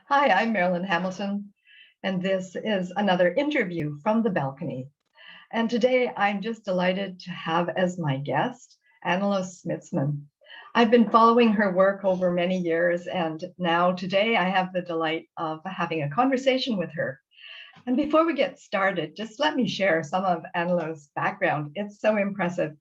Hi, I'm Marilyn Hamilton, and this is another interview from the balcony. And today I'm just delighted to have as my guest Anneloes Smitsman. I've been following her work over many years, and now today I have the delight of having a conversation with her. And before we get started, just let me share some of Anneloes' background. It's so impressive.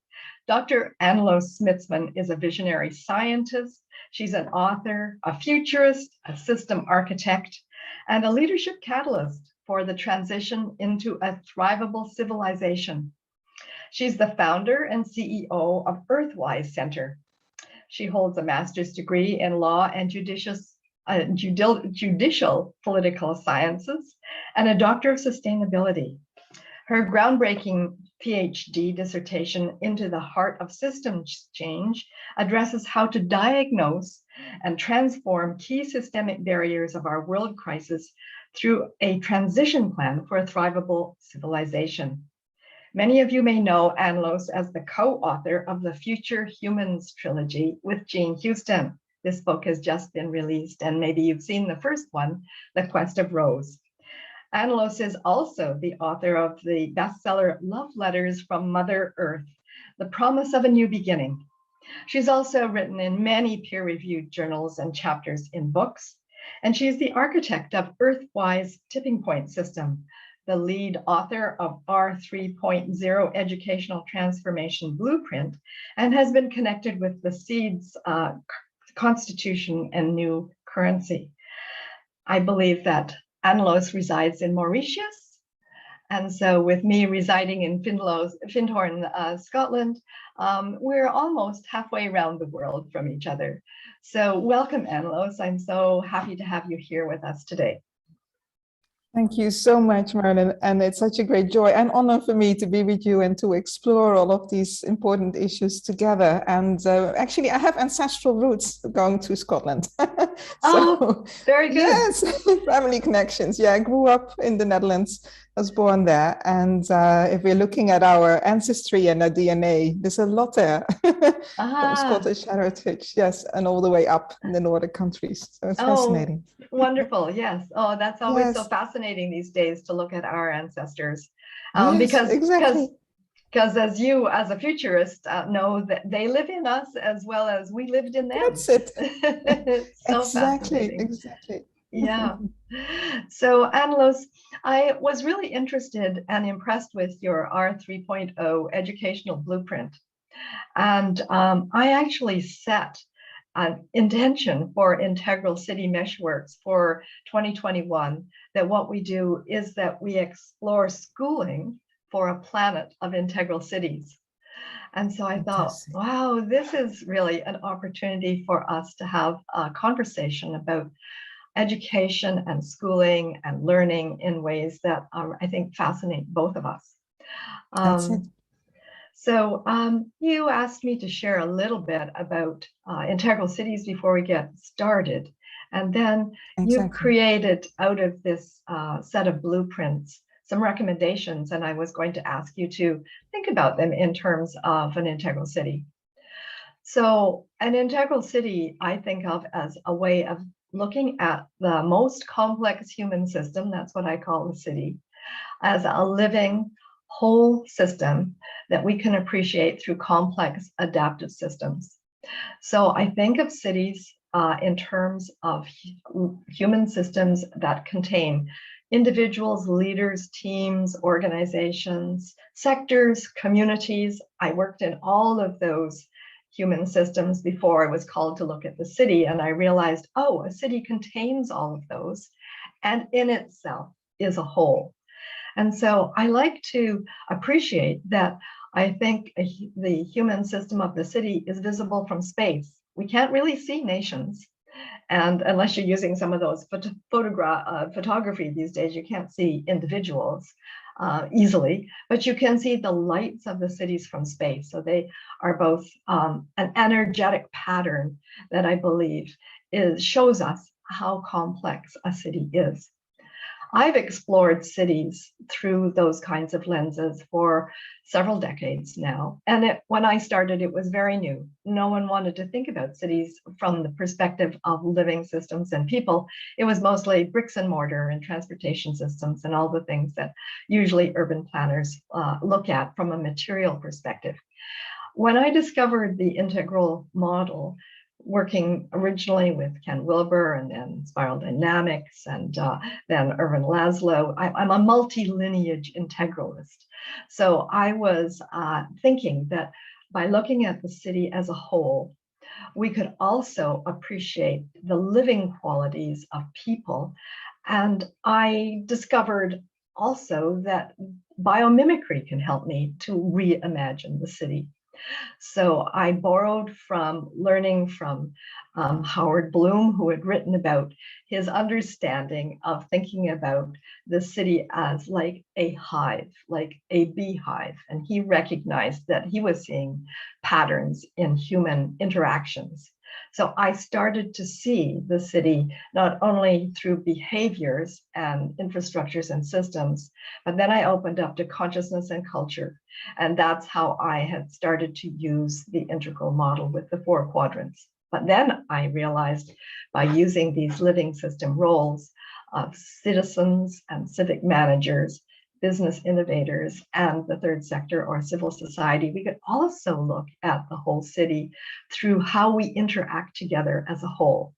Dr. Anneloes Smitsman is a visionary scientist. She's an author, a futurist, a system architect, and a leadership catalyst for the transition into a thrivable civilization. She's the founder and CEO of Earthwise Center. She holds a master's degree in law and judicial political sciences and a doctor of sustainability. Her groundbreaking PhD dissertation, Into the Heart of Systems Change, addresses how to diagnose and transform key systemic barriers of our world crisis through a transition plan for a thrivable civilization. Many of you may know Anneloes as the co-author of the Future Humans trilogy with Jean Houston. This book has just been released, and maybe you've seen the first one, The Quest of Rose. Anneloes is also the author of the bestseller Love Letters from Mother Earth, The Promise of a New Beginning. She's also written in many peer-reviewed journals and chapters in books, and she's the architect of Earthwise Tipping Point System, the lead author of our 3.0 Educational Transformation Blueprint, and has been connected with the Seeds Constitution and New Currency. I believe that Anneloes resides in Mauritius, and so with me residing in Findhorn, Scotland, we're almost halfway around the world from each other. So welcome, Anneloes. I'm so happy to have you here with us today. Thank you so much, Marilyn. And it's such a great joy and honor for me to be with you and to explore all of these important issues together. And actually, I have ancestral roots going to Scotland. Very good. Yes, family connections. Yeah, I grew up in the Netherlands. I was born there. And if we're looking at our ancestry and our DNA, there's a lot there from Scottish heritage. Yes, and all the way up in the Nordic countries. So it's fascinating. Wonderful. Yes. Oh, that's always so fascinating these days to look at our ancestors. Because as you, as a futurist, know that they live in us as well as we lived in them. That's it. So Exactly. Yeah. So, Anneloes, I was really interested and impressed with your R3.0 educational blueprint. And I actually set an intention for Integral City Meshworks for 2021, that what we do is that we explore schooling for a planet of integral cities. And so I thought, wow, this is really an opportunity for us to have a conversation about education and schooling and learning in ways that I think fascinate both of us. That's it. So you asked me to share a little bit about integral cities before we get started. And then you created out of this set of blueprints some recommendations, and I was going to ask you to think about them in terms of an integral city. So an integral city I think of as a way of looking at the most complex human system, that's what I call the city, as a living whole system that we can appreciate through complex adaptive systems. So I think of cities in terms of human systems that contain individuals, leaders, teams, organizations, sectors, communities. I worked in all of those human systems before I was called to look at the city, and I realized, oh, a city contains all of those and in itself is a whole. And so I like to appreciate that I think the human system of the city is visible from space. We can't really see nations. And unless you're using some of those photography these days, you can't see individuals easily, but you can see the lights of the cities from space. So they are both an energetic pattern that I believe shows us how complex a city is. I've explored cities through those kinds of lenses for several decades now. And when I started, it was very new. No one wanted to think about cities from the perspective of living systems and people. It was mostly bricks and mortar and transportation systems and all the things that usually urban planners look at from a material perspective. When I discovered the integral model, working originally with Ken Wilber and then Spiral Dynamics and then Ervin Laszlo, I'm a multi-lineage integralist. So I was thinking that by looking at the city as a whole, we could also appreciate the living qualities of people. And I discovered also that biomimicry can help me to reimagine the city. So I borrowed from learning from Howard Bloom, who had written about his understanding of thinking about the city as like a hive, like a beehive. And he recognized that he was seeing patterns in human interactions. So I started to see the city not only through behaviors and infrastructures and systems, but then I opened up to consciousness and culture. And that's how I had started to use the integral model with the 4 quadrants. But then I realized by using these living system roles of citizens and civic managers, business innovators, and the third sector or civil society, we could also look at the whole city through how we interact together as a whole.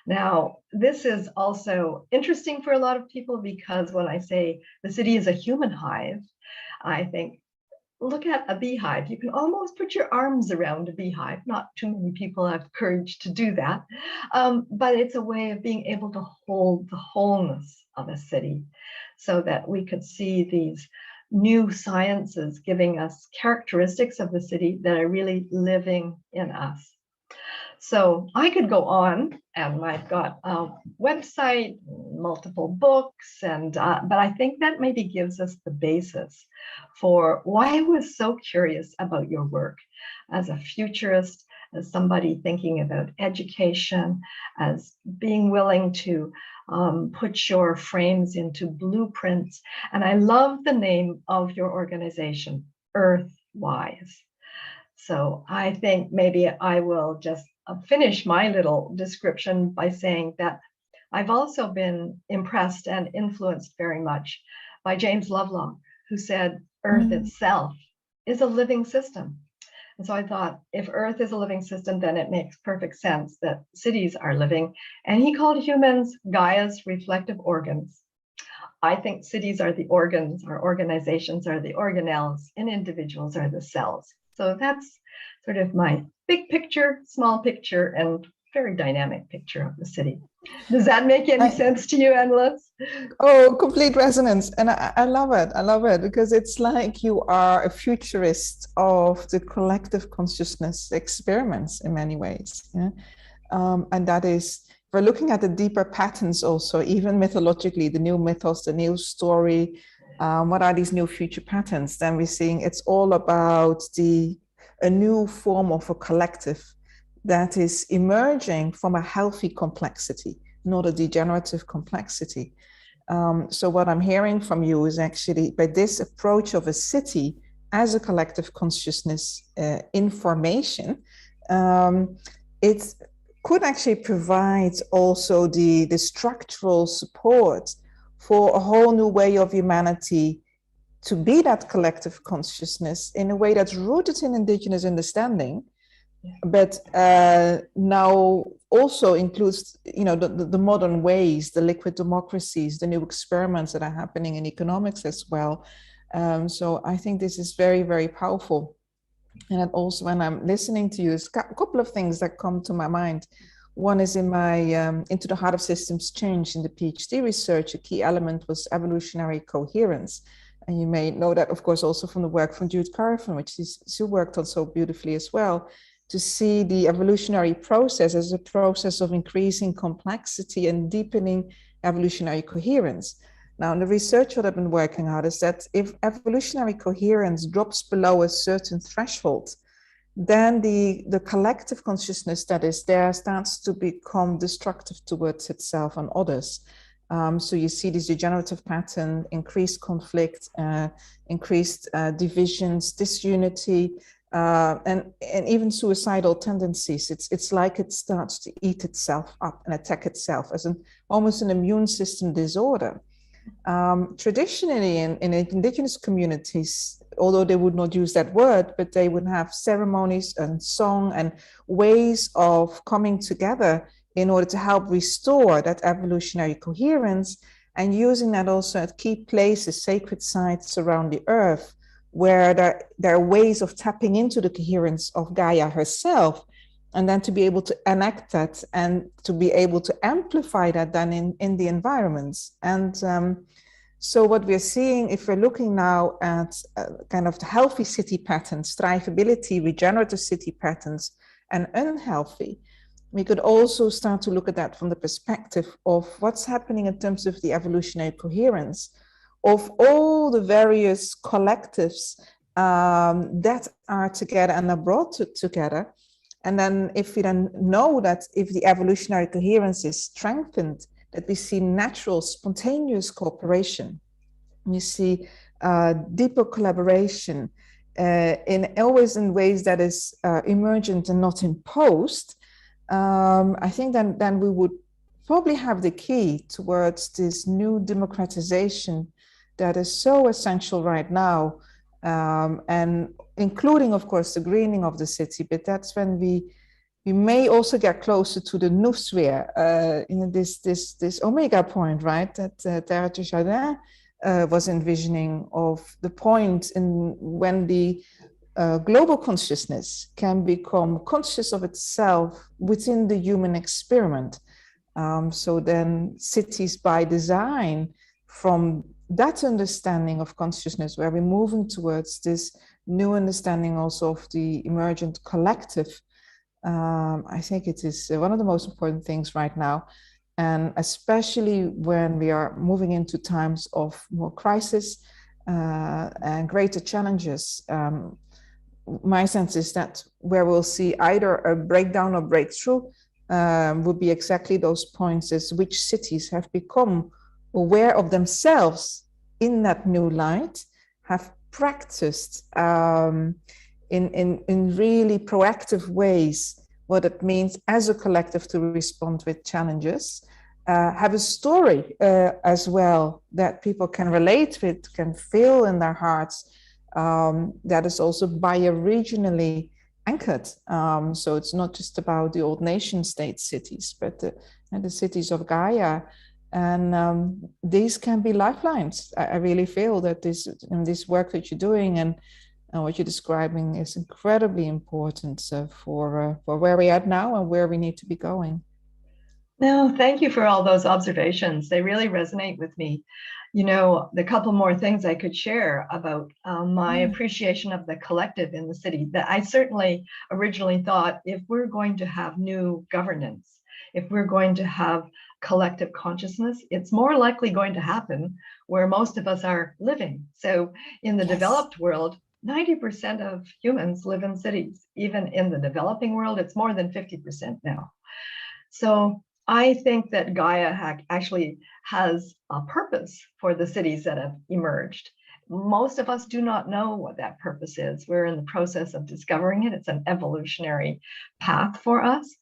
Now, this is also interesting for a lot of people because when I say the city is a human hive, I think, look at a beehive. You can almost put your arms around a beehive. Not too many people have courage to do that, but it's a way of being able to hold the wholeness of a city so that we could see these new sciences giving us characteristics of the city that are really living in us. So I could go on, and I've got a website, multiple books, and but I think that maybe gives us the basis for why I was so curious about your work as a futurist, as somebody thinking about education, as being willing to put your frames into blueprints. And I love the name of your organization, Earthwise. So I think maybe I will just finish my little description by saying that I've also been impressed and influenced very much by James Lovelock, who said Earth itself is a living system. And so I thought, if Earth is a living system, then it makes perfect sense that cities are living. And he called humans Gaia's reflective organs. I think cities are the organs, or organizations are the organelles, and individuals are the cells. So that's sort of my big picture, small picture, and very dynamic picture of the city. Does that make any sense to you, Anneloes? Oh, complete resonance. And I love it. I love it because it's like you are a futurist of the collective consciousness experiments in many ways. Yeah? And that is, we're looking at the deeper patterns also, even mythologically, the new mythos, the new story. What are these new future patterns? Then we're seeing it's all about a new form of a collective that is emerging from a healthy complexity, not a degenerative complexity. So what I'm hearing from you is actually by this approach of a city as a collective consciousness information, it could actually provide also the structural support for a whole new way of humanity to be that collective consciousness in a way that's rooted in indigenous understanding, but now also includes, you know, the modern ways, the liquid democracies, the new experiments that are happening in economics as well. So I think this is very, very powerful. And also when I'm listening to you, there's a couple of things that come to my mind. One is in my Into the Heart of Systems Change in the PhD research, a key element was evolutionary coherence. And you may know that, of course, also from the work from Jude Carfin, which she worked on so beautifully as well, to see the evolutionary process as a process of increasing complexity and deepening evolutionary coherence. Now, in the research that I've been working on is that if evolutionary coherence drops below a certain threshold, then the collective consciousness that is there starts to become destructive towards itself and others. So you see this degenerative pattern, increased conflict, increased divisions, disunity, and even suicidal tendencies. It's like it starts to eat itself up and attack itself as almost an immune system disorder. Traditionally in indigenous communities, although they would not use that word, but they would have ceremonies and song and ways of coming together in order to help restore that evolutionary coherence, and using that also at key places, sacred sites around the earth, where there are ways of tapping into the coherence of Gaia herself, and then to be able to enact that and to be able to amplify that then in the environments. And so what we're seeing, if we're looking now at kind of the healthy city patterns, thrivability, regenerative city patterns, and unhealthy, we could also start to look at that from the perspective of what's happening in terms of the evolutionary coherence of all the various collectives that are together and are brought together. And then if we then know that if the evolutionary coherence is strengthened, that we see natural, spontaneous cooperation, we see deeper collaboration always in ways that is emergent and not imposed, I think then we would probably have the key towards this new democratization that is so essential right now, and including, of course, the greening of the city. But that's when we may also get closer to the noosphere, this omega point, right? That Terre de Chardin was envisioning, of the point in when the global consciousness can become conscious of itself within the human experiment. So then cities by design, from that understanding of consciousness, where we're moving towards this new understanding also of the emergent collective, I think it is one of the most important things right now. And especially when we are moving into times of more crisis and greater challenges, my sense is that where we'll see either a breakdown or breakthrough would be exactly those points as which cities have become aware of themselves in that new light, have practiced in really proactive ways what it means as a collective to respond with challenges, have a story as well that people can relate with, can feel in their hearts, that is also bioregionally anchored. So it's not just about the old nation state cities, but the cities of Gaia. And these can be lifelines. I really feel that this work that you're doing and what you're describing is incredibly important for where we're at now and where we need to be going. No, thank you for all those observations. They really resonate with me. You know, the couple more things I could share about my appreciation of the collective in the city, that I certainly originally thought, if we're going to have new governance, if we're going to have collective consciousness, it's more likely going to happen where most of us are living. So in the developed world, 90% of humans live in cities. Even in the developing world, it's more than 50% now. So I think that Gaia actually has a purpose for the cities that have emerged. Most of us do not know what that purpose is. We're in the process of discovering it. It's an evolutionary path for us.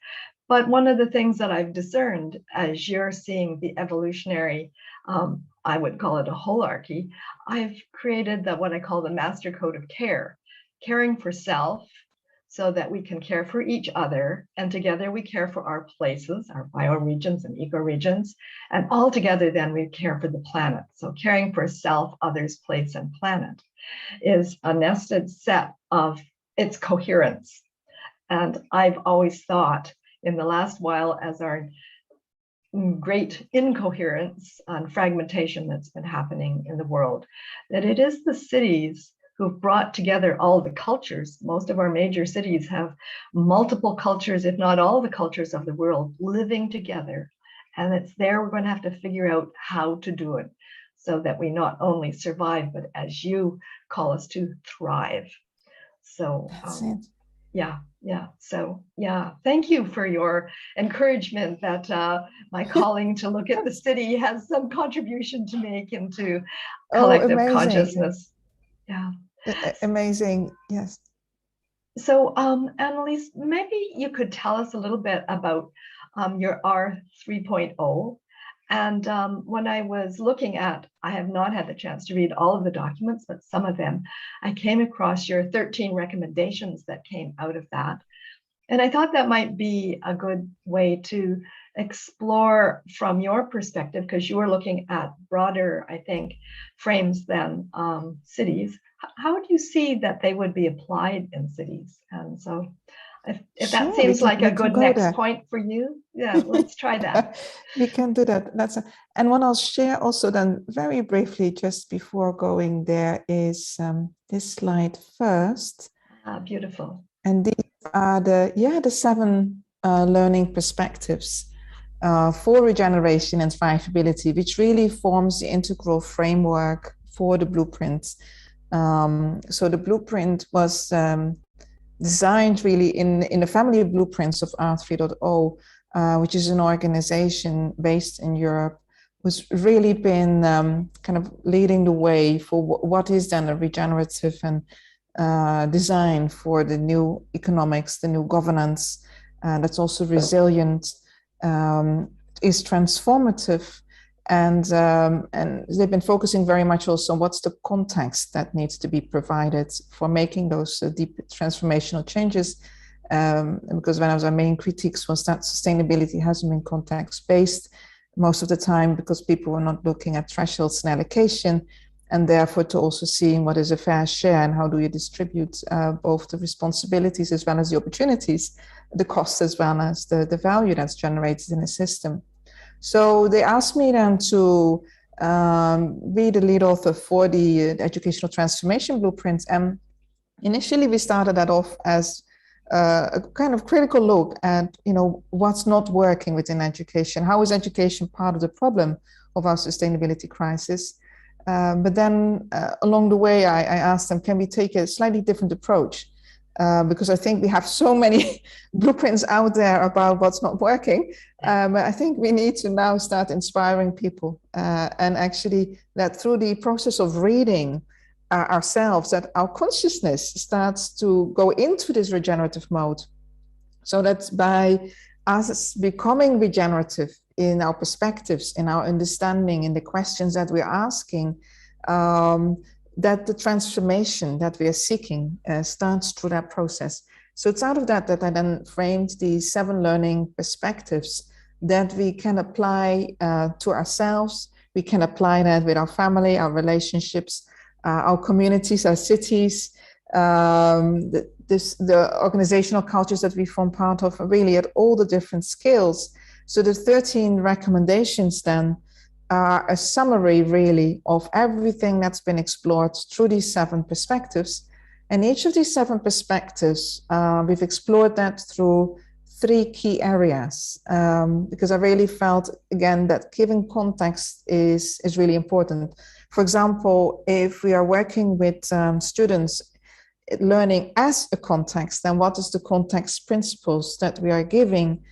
But one of the things that I've discerned as you're seeing the evolutionary, I would call it a holarchy, I've created what I call the master code of care, caring for self so that we can care for each other. And together we care for our places, our bioregions and ecoregions. And all together then we care for the planet. So caring for self, others, place, and planet is a nested set of its coherence. And I've always thought in the last while, as our great incoherence and fragmentation that's been happening in the world, that it is the cities who've brought together all the cultures. Most of our major cities have multiple cultures, if not all the cultures of the world, living together. And it's there we're going to have to figure out how to do it so that we not only survive, but as you call us, to thrive. So that's it. Yeah. So yeah, thank you for your encouragement that my calling to look at the city has some contribution to make into collective consciousness. Yeah. Amazing. Yes. So Anneloes, maybe you could tell us a little bit about your R 3.0. And when I was looking at, I have not had the chance to read all of the documents, but some of them, I came across your 13 recommendations that came out of that. And I thought that might be a good way to explore from your perspective, because you were looking at broader, I think, frames than cities. How do you see that they would be applied in cities? And so if that seems like a good next point for you, yeah, let's try that. We can do that. And what I'll share also then very briefly just before going there is this slide first. Beautiful. And these are the 7 learning perspectives for regeneration and thrivability, which really forms the integral framework for the blueprint. So the blueprint was designed really in the family of blueprints of R 3.0, which is an organization based in Europe, who's really been kind of leading the way for what is then a regenerative and design for the new economics, the new governance that's also resilient, is transformative. And they've been focusing very much also on what's the context that needs to be provided for making those deep transformational changes. Because one of our main critiques was that sustainability hasn't been context-based most of the time, because people were not looking at thresholds and allocation, and therefore to also seeing what is a fair share and how do you distribute both the responsibilities as well as the opportunities, the costs as well as the value that's generated in the system. So they asked me then to be the lead author for the educational transformation blueprint. And initially we started that off as a kind of critical look at, what's not working within education. How is education part of the problem of our sustainability crisis? But then along the way, I asked them, can we take a slightly different approach? Because I think we have so many blueprints out there about what's not working. But I think we need to now start inspiring people and actually that through the process of reading ourselves, that our consciousness starts to go into this regenerative mode. So that by us becoming regenerative in our perspectives, in our understanding, in the questions that we're asking, that the transformation that we are seeking starts through that process. So it's out of that I then framed the 7 learning perspectives that we can apply to ourselves. We can apply that with our family, our relationships, our communities, our cities, the organizational cultures that we form part of, really at all the different scales. So the 13 recommendations then are a summary really of everything that's been explored through these 7 perspectives. And each of these 7 perspectives, we've explored that through 3 key areas, because I really felt, again, that giving context is really important. For example, if we are working with students learning as a context, then what is the context principles that we are giving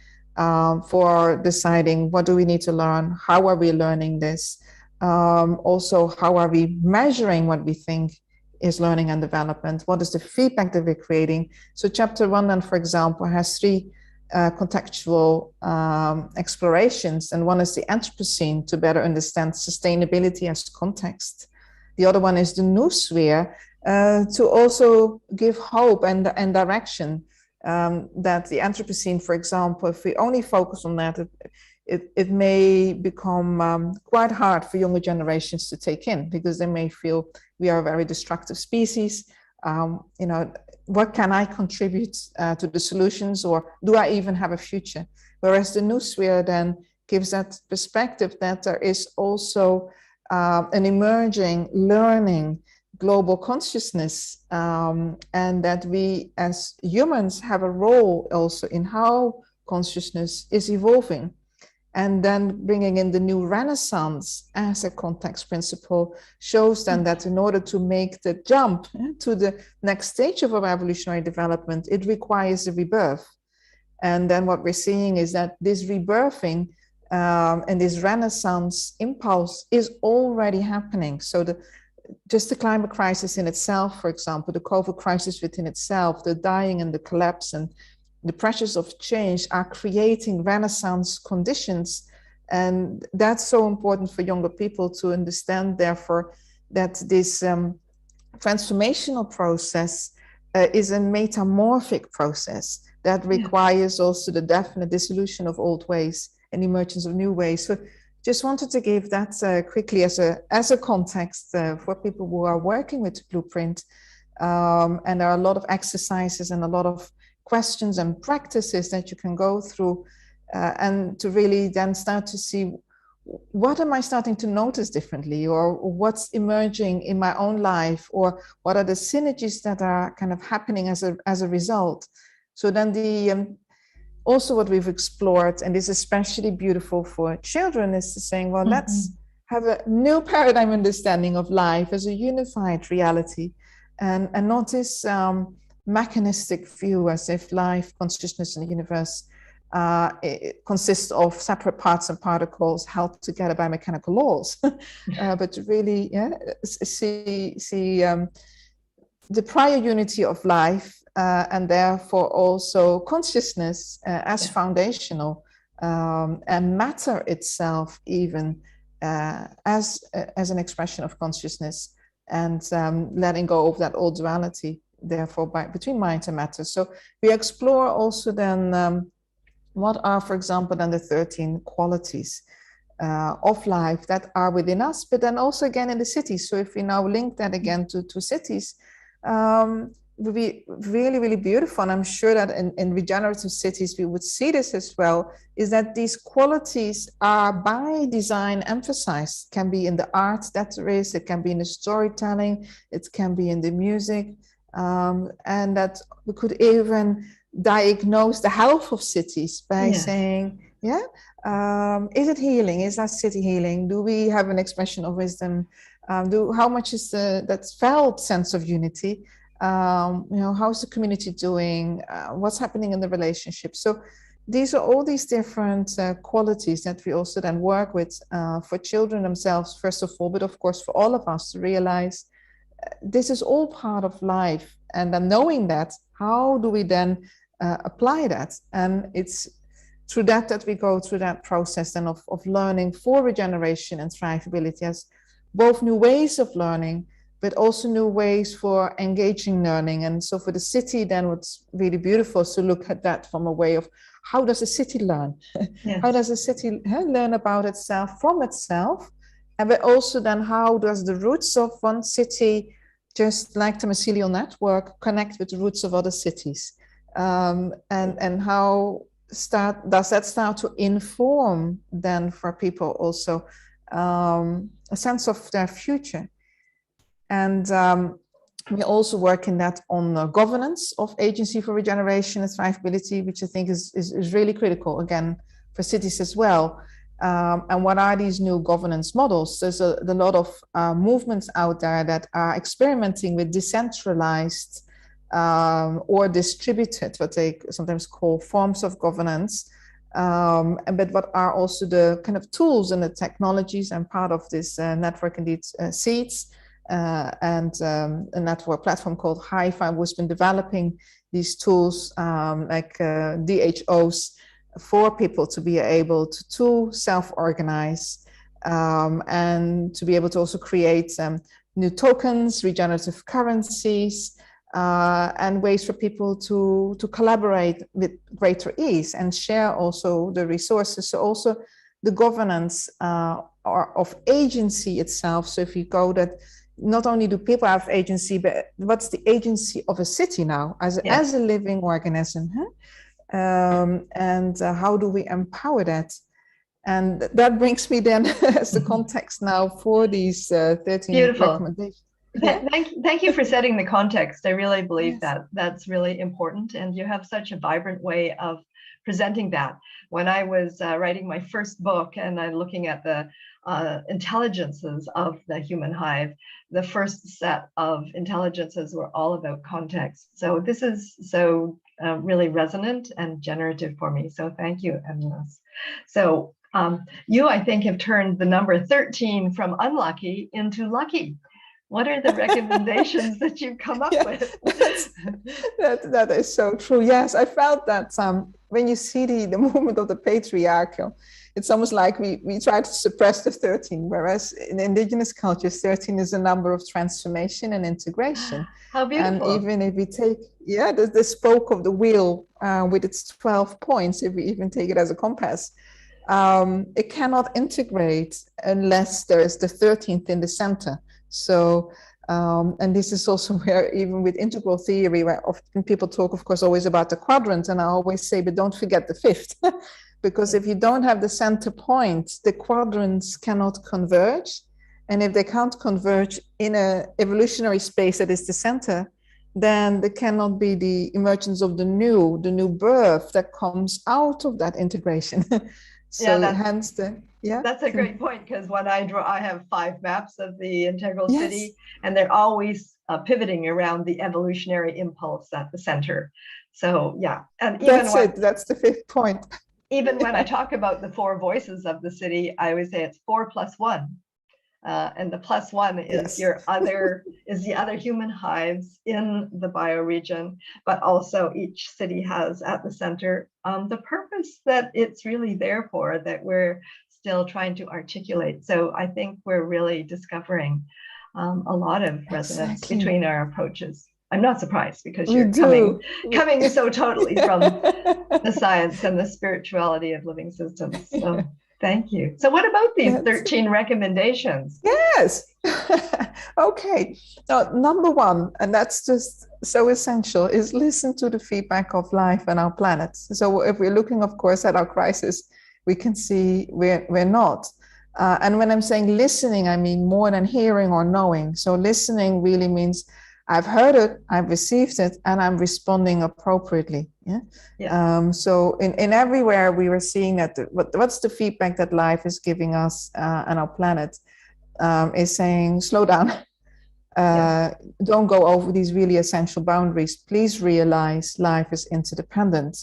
for deciding what do we need to learn, how are we learning this, also how are we measuring what we think is learning and development, what is the feedback that we're creating. So chapter 1 then, for example, has 3 contextual explorations, and one is the Anthropocene to better understand sustainability as context. The other one is the noosphere to also give hope and direction. That the Anthropocene, for example, if we only focus on that, it may become quite hard for younger generations to take in, because they may feel we are a very destructive species. What can I contribute to the solutions, or do I even have a future? Whereas the noosphere then gives that perspective that there is also an emerging learning global consciousness, and that we as humans have a role also in how consciousness is evolving. And then bringing in the new Renaissance as a context principle shows then that in order to make the jump to the next stage of our evolutionary development, it requires a rebirth. And then what we're seeing is that this rebirthing and this Renaissance impulse is already happening. So just the climate crisis in itself, for example, the COVID crisis within itself, the dying and the collapse and the pressures of change are creating Renaissance conditions. And that's so important for younger people to understand, therefore, that this transformational process is a metamorphic process that requires also the definite dissolution of old ways and emergence of new ways. So just wanted to give that quickly as a context for people who are working with Blueprint. And there are a lot of exercises and a lot of questions and practices that you can go through and to really then start to see what am I starting to notice differently, or what's emerging in my own life, or what are the synergies that are kind of happening as a result. So then also what we've explored, and is especially beautiful for children, is to saying, well, let's have a new paradigm understanding of life as a unified reality, and not this mechanistic view as if life, consciousness, and the universe it consists of separate parts and particles held together by mechanical laws, but to really see the prior unity of life, and therefore also consciousness as foundational, and matter itself even as an expression of consciousness, and letting go of that old duality, therefore between mind and matter. So we explore also then what are, for example, then the 13 qualities of life that are within us, but then also again in the cities. So if we now link that again to cities, would be really, really beautiful. And I'm sure that in regenerative cities, we would see this as well, is that these qualities are by design emphasized. It can be in the art that there is, it can be in the storytelling, it can be in the music, and that we could even diagnose the health of cities by saying, is it healing? Is that city healing? Do we have an expression of wisdom? How much is that felt sense of unity? How's the community doing? What's happening in the relationship? So these are all these different qualities that we also then work with for children themselves, first of all, but of course for all of us to realize this is all part of life. And then knowing that, how do we then apply that? And it's through that we go through that process then of learning for regeneration and thrivability as both new ways of learning, but also new ways for engaging learning. And so for the city, then what's really beautiful is to look at that from a way of how does a city learn? How does a city learn about itself from itself? And but also then how does the roots of one city, just like the mycelial network, connect with the roots of other cities? And how does that start to inform then for people also a sense of their future? And we also work in that on governance of agency for regeneration and thrivability, which I think is really critical, again, for cities as well. And what are these new governance models? There's a lot of movements out there that are experimenting with decentralized or distributed, what they sometimes call forms of governance. But what are also the kind of tools and the technologies, and part of this network indeed Seeds, and a network platform called Hi-Fi, who's been developing these tools like DHOs for people to be able to self-organize and to be able to also create new tokens, regenerative currencies, and ways for people to collaborate with greater ease and share also the resources. So also the governance of agency itself. So if you go that, not only do people have agency, but what's the agency of a city now as a living organism? And how do we empower that? And that brings me then as the context now for these 13 recommendations. Thank you for setting the context. I really believe that that's really important. And you have such a vibrant way of presenting that. When I was writing my first book and I'm looking at the intelligences of the human hive, the first set of intelligences were all about context. So this is so really resonant and generative for me. So thank you, Anneloes. So you, I think, have turned the number 13 from unlucky into lucky. What are the recommendations that you've come up with? That is so true. Yes, I felt that when you see the movement of the patriarchal, it's almost like we try to suppress the 13, whereas in indigenous cultures, 13 is a number of transformation and integration. How beautiful. And even if we take, the spoke of the wheel with its 12 points, if we even take it as a compass, it cannot integrate unless there is the 13th in the center. So, and this is also where, even with integral theory, where often people talk, of course, always about the quadrant, and I always say, but don't forget the 5th, because if you don't have the center point, the quadrants cannot converge. And if they can't converge in an evolutionary space that is the center, then there cannot be the emergence of the new birth that comes out of that integration. So hence that's a great point, because when I draw, I have 5 maps of the integral city, and they're always pivoting around the evolutionary impulse at the center. So and even that's the 5th point. Even when I talk about the 4 voices of the city, I always say it's 4 plus 1. And the plus 1 is the other human hives in the bioregion, but also each city has at the center the purpose that it's really there for, that we're still trying to articulate. So I think we're really discovering a lot of resonance between our approaches. I'm not surprised, because you're coming so totally from the science and the spirituality of living systems. So thank you. So what about these 13 recommendations? Yes. Okay. So number 1, and that's just so essential, is listen to the feedback of life and our planet. So if we're looking, of course, at our crisis, we can see we're not. And when I'm saying listening, I mean more than hearing or knowing. So listening really means I've heard it, I've received it, and I'm responding appropriately. So in everywhere we were seeing that what's the feedback that life is giving us and our planet is saying, slow down, don't go over these really essential boundaries. Please realize life is interdependent,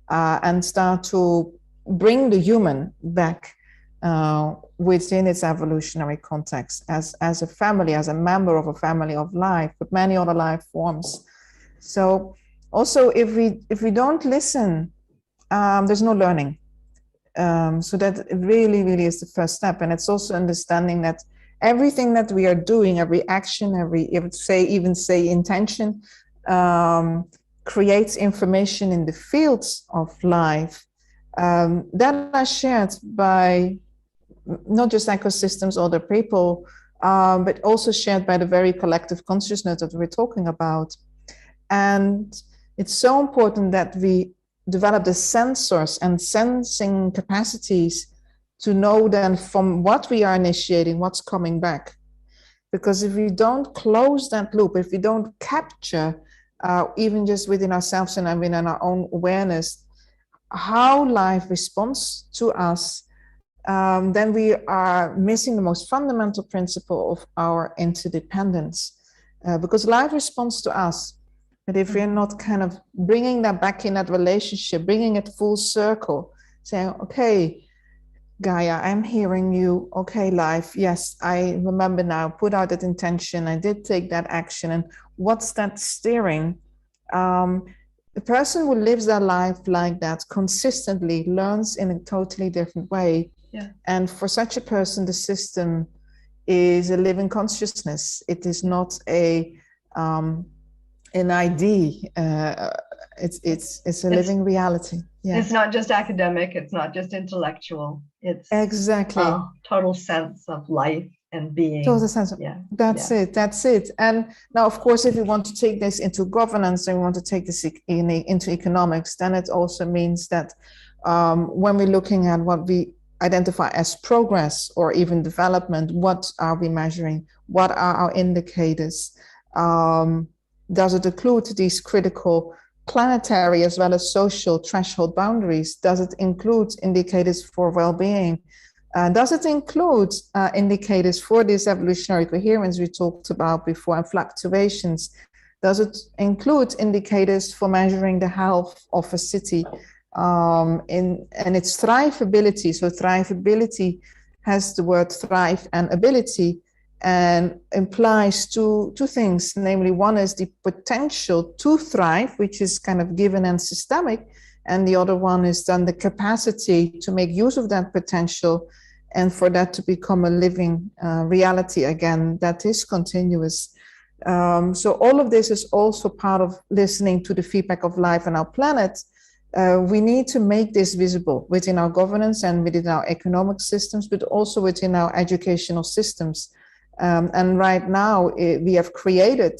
and start to bring the human back within its evolutionary context as a family, as a member of a family of life, with many other life forms. So also, if we don't listen, there's no learning. So that really, really is the first step. And it's also understanding that everything that we are doing, every action, even say intention, creates information in the fields of life that are shared by not just ecosystems or other people, but also shared by the very collective consciousness that we're talking about. And it's so important that we develop the sensors and sensing capacities to know then from what we are initiating, what's coming back. Because if we don't close that loop, if we don't capture, even just within ourselves and within our own awareness, how life responds to us, then we are missing the most fundamental principle of our interdependence. Because life responds to us. But if we're not kind of bringing that back in that relationship, bringing it full circle, saying, okay, Gaia, I'm hearing you. Okay, life, yes, I remember now, put out that intention. I did take that action. And what's that steering? The person who lives their life like that consistently learns in a totally different way. And for such a person, the system is a living consciousness. It is not an ID. It's a living reality. It's not just academic. It's not just intellectual. It's exactly total sense of life and being. Total sense of That's it. And now, of course, if we want to take this into governance and we want to take this into economics, then it also means that when we're looking at what we identify as progress or even development, what are we measuring? What are our indicators? Does it include these critical planetary as well as social threshold boundaries? Does it include indicators for well-being? Does it include indicators for this evolutionary coherence we talked about before and fluctuations? Does it include indicators for measuring the health of a city and its thrivability? So thrivability has the word thrive and ability, and implies two things. Namely, one is the potential to thrive, which is kind of given and systemic, and the other one is then the capacity to make use of that potential and for that to become a living reality again that is continuous. So all of this is also part of listening to the feedback of life on our planet. We need to make this visible within our governance and within our economic systems, but also within our educational systems. And right now, we have created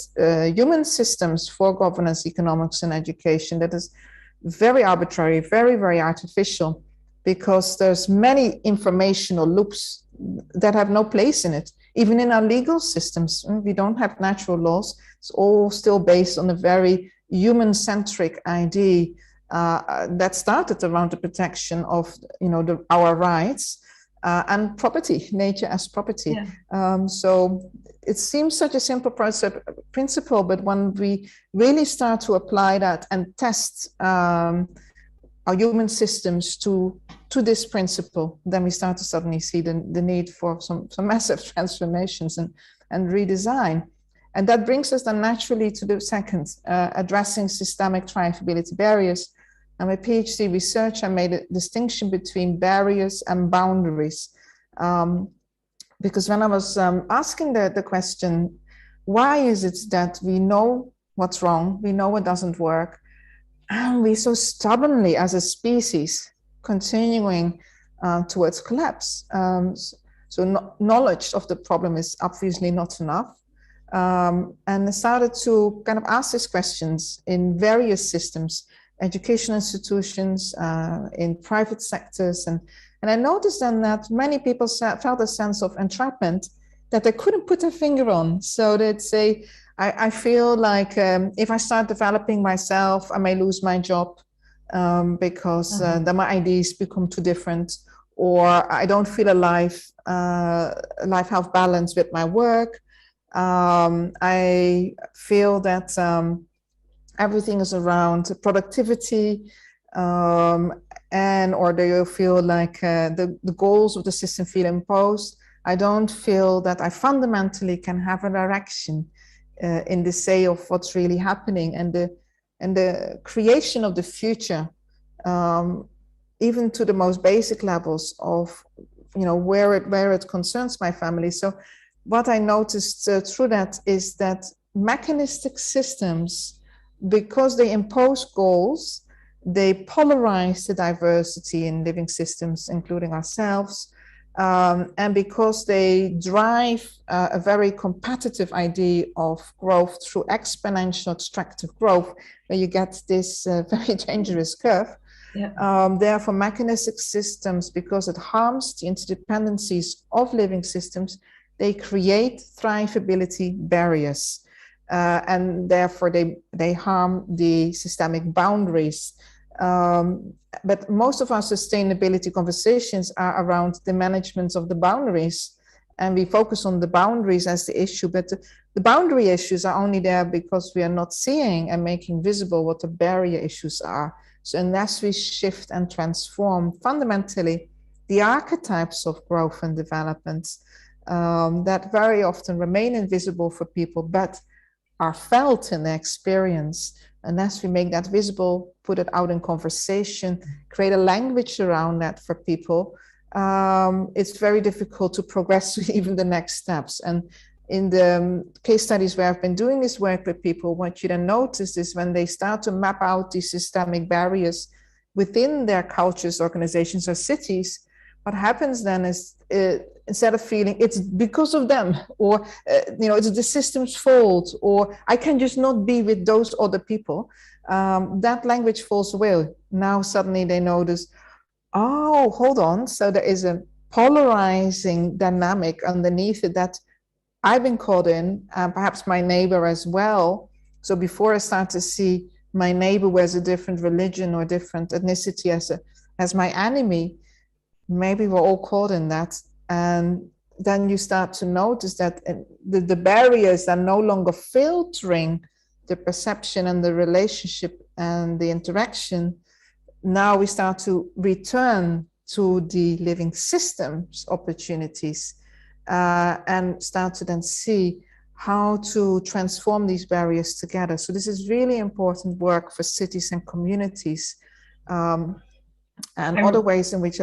human systems for governance, economics, and education that is very arbitrary, very, very artificial, because there's many informational loops that have no place in it. Even in our legal systems, we don't have natural laws. It's all still based on a very human-centric idea that started around the protection of, our rights and property, nature as property. Yeah. So it seems such a simple principle, but when we really start to apply that and test our human systems to this principle, then we start to suddenly see the need for some massive transformations and redesign. And that brings us then naturally to the second, addressing systemic thrivability barriers. And my PhD research, I made a distinction between barriers and boundaries. Because when I was asking the question, why is it that we know what's wrong, we know what doesn't work, and we so stubbornly as a species continuing towards collapse? So knowledge of the problem is obviously not enough. And I started to kind of ask these questions in various systems, educational institutions, in private sectors. And I noticed then that many people felt a sense of entrapment that they couldn't put their finger on. So they'd say, I feel like if I start developing myself, I may lose my job because then my ideas become too different, or I don't feel alive, life health balance with my work. I feel that everything is around productivity, or do you feel like the goals of the system feel imposed? I don't feel that I fundamentally can have a direction in the say of what's really happening, and the creation of the future, even to the most basic levels of where it concerns my family. So what I noticed through that is that mechanistic systems, because they impose goals, they polarize the diversity in living systems, including ourselves, and because they drive a very competitive idea of growth through exponential extractive growth, where you get this very dangerous curve. Yeah. Therefore, mechanistic systems, because it harms the interdependencies of living systems, they create thrivability barriers. And therefore, they harm the systemic boundaries. But most of our sustainability conversations are around the management of the boundaries. And we focus on the boundaries as the issue, but the boundary issues are only there because we are not seeing and making visible what the barrier issues are. So unless we shift and transform fundamentally the archetypes of growth and development that very often remain invisible for people, but are felt in their experience, unless we make that visible, put it out in conversation, create a language around that for people, it's very difficult to progress to even the next steps. And in the case studies where I've been doing this work with people, what you then notice is when they start to map out these systemic barriers within their cultures, organizations, or cities, what happens then is instead of feeling it's because of them, or it's the system's fault, or I can just not be with those other people, that language falls away. Now suddenly they notice, oh, hold on, so there is a polarizing dynamic underneath it that I've been caught in, perhaps my neighbor as well. So before I start to see my neighbor who has a different religion or different ethnicity as my enemy. Maybe we're all caught in that. And then you start to notice that the barriers are no longer filtering the perception and the relationship and the interaction. Now we start to return to the living systems opportunities and start to then see how to transform these barriers together. So this is really important work for cities and communities, and other ways in which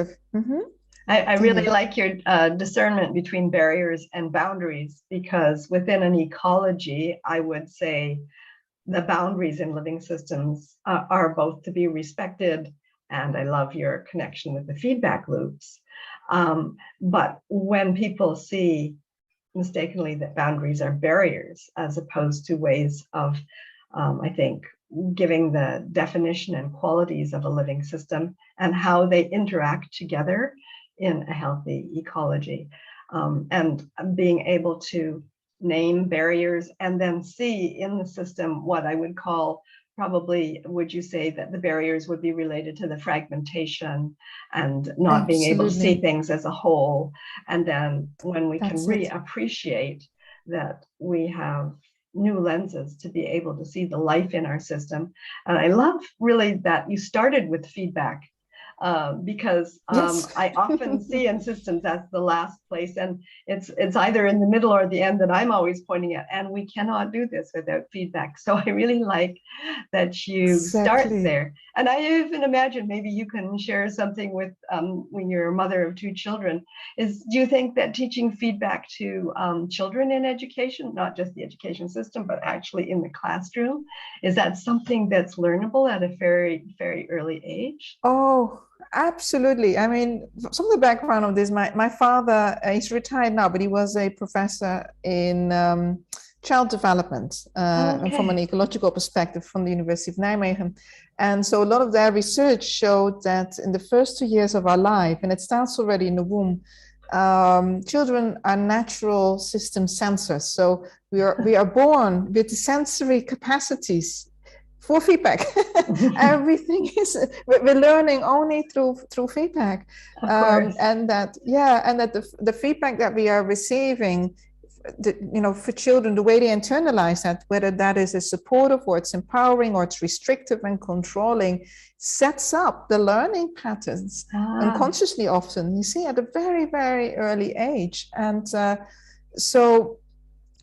I really like your discernment between barriers and boundaries, because within an ecology, I would say the boundaries in living systems are both to be respected, and I love your connection with the feedback loops. But when people see mistakenly that boundaries are barriers as opposed to ways of, I think, giving the definition and qualities of a living system and how they interact together in a healthy ecology, and being able to name barriers and then see in the system what I would call, probably, would you say that the barriers would be related to the fragmentation and not being able to see things as a whole? And then when we can reappreciate that we have new lenses to be able to see the life in our system. And I love really that you started with feedback, because I often see in systems that's the last place, and it's either in the middle or the end that I'm always pointing at, and we cannot do this without feedback. So I really like that you start there. And I even imagine maybe you can share something with, when you're a mother of 2 children, do you think that teaching feedback to children in education, not just the education system, but actually in the classroom, is that something that's learnable at a very, very early age? Oh, absolutely. I mean, some of the background of this, my father, he's retired now, but he was a professor in child development from an ecological perspective from the University of Nijmegen. And so a lot of their research showed that in the first 2 years of our life, and it starts already in the womb, children are natural system sensors. So we are born with the sensory capacities for feedback. Everything we're learning only through feedback, and that the feedback that we are receiving, for children, the way they internalize that, whether that is a supportive or it's empowering or it's restrictive and controlling, sets up the learning patterns unconsciously, often, you see, at a very, very early age. And so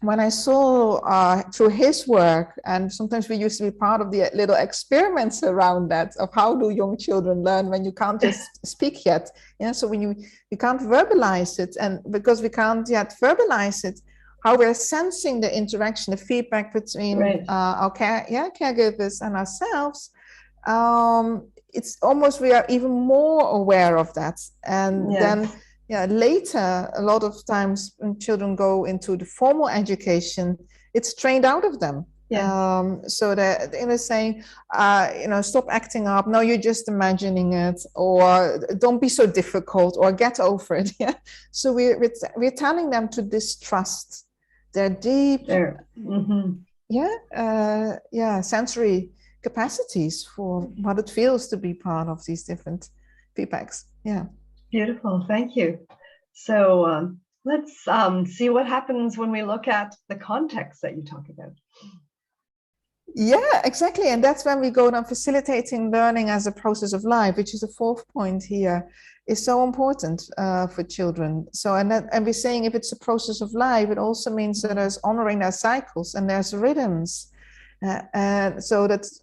when I saw through his work, and sometimes we used to be part of the little experiments around that, of how do young children learn when you can't just speak yet, so when you can't verbalize it, and because we can't yet verbalize it, how we're sensing the interaction, the feedback between our caregivers and ourselves, it's almost, we are even more aware of that. And then later, a lot of times when children go into the formal education, it's trained out of them. So that they're saying, stop acting up. No, you're just imagining it, or don't be so difficult, or get over it. So we're telling them to distrust their deep, sensory capacities for what it feels to be part of these different feedbacks. Beautiful, thank you. So let's see what happens when we look at the context that you talk about. Yeah, exactly. And that's when we go on facilitating learning as a process of life, which is the 4th point here, is so important for children. So, and we're saying if it's a process of life, it also means that there's honoring their cycles and there's rhythms. And so that's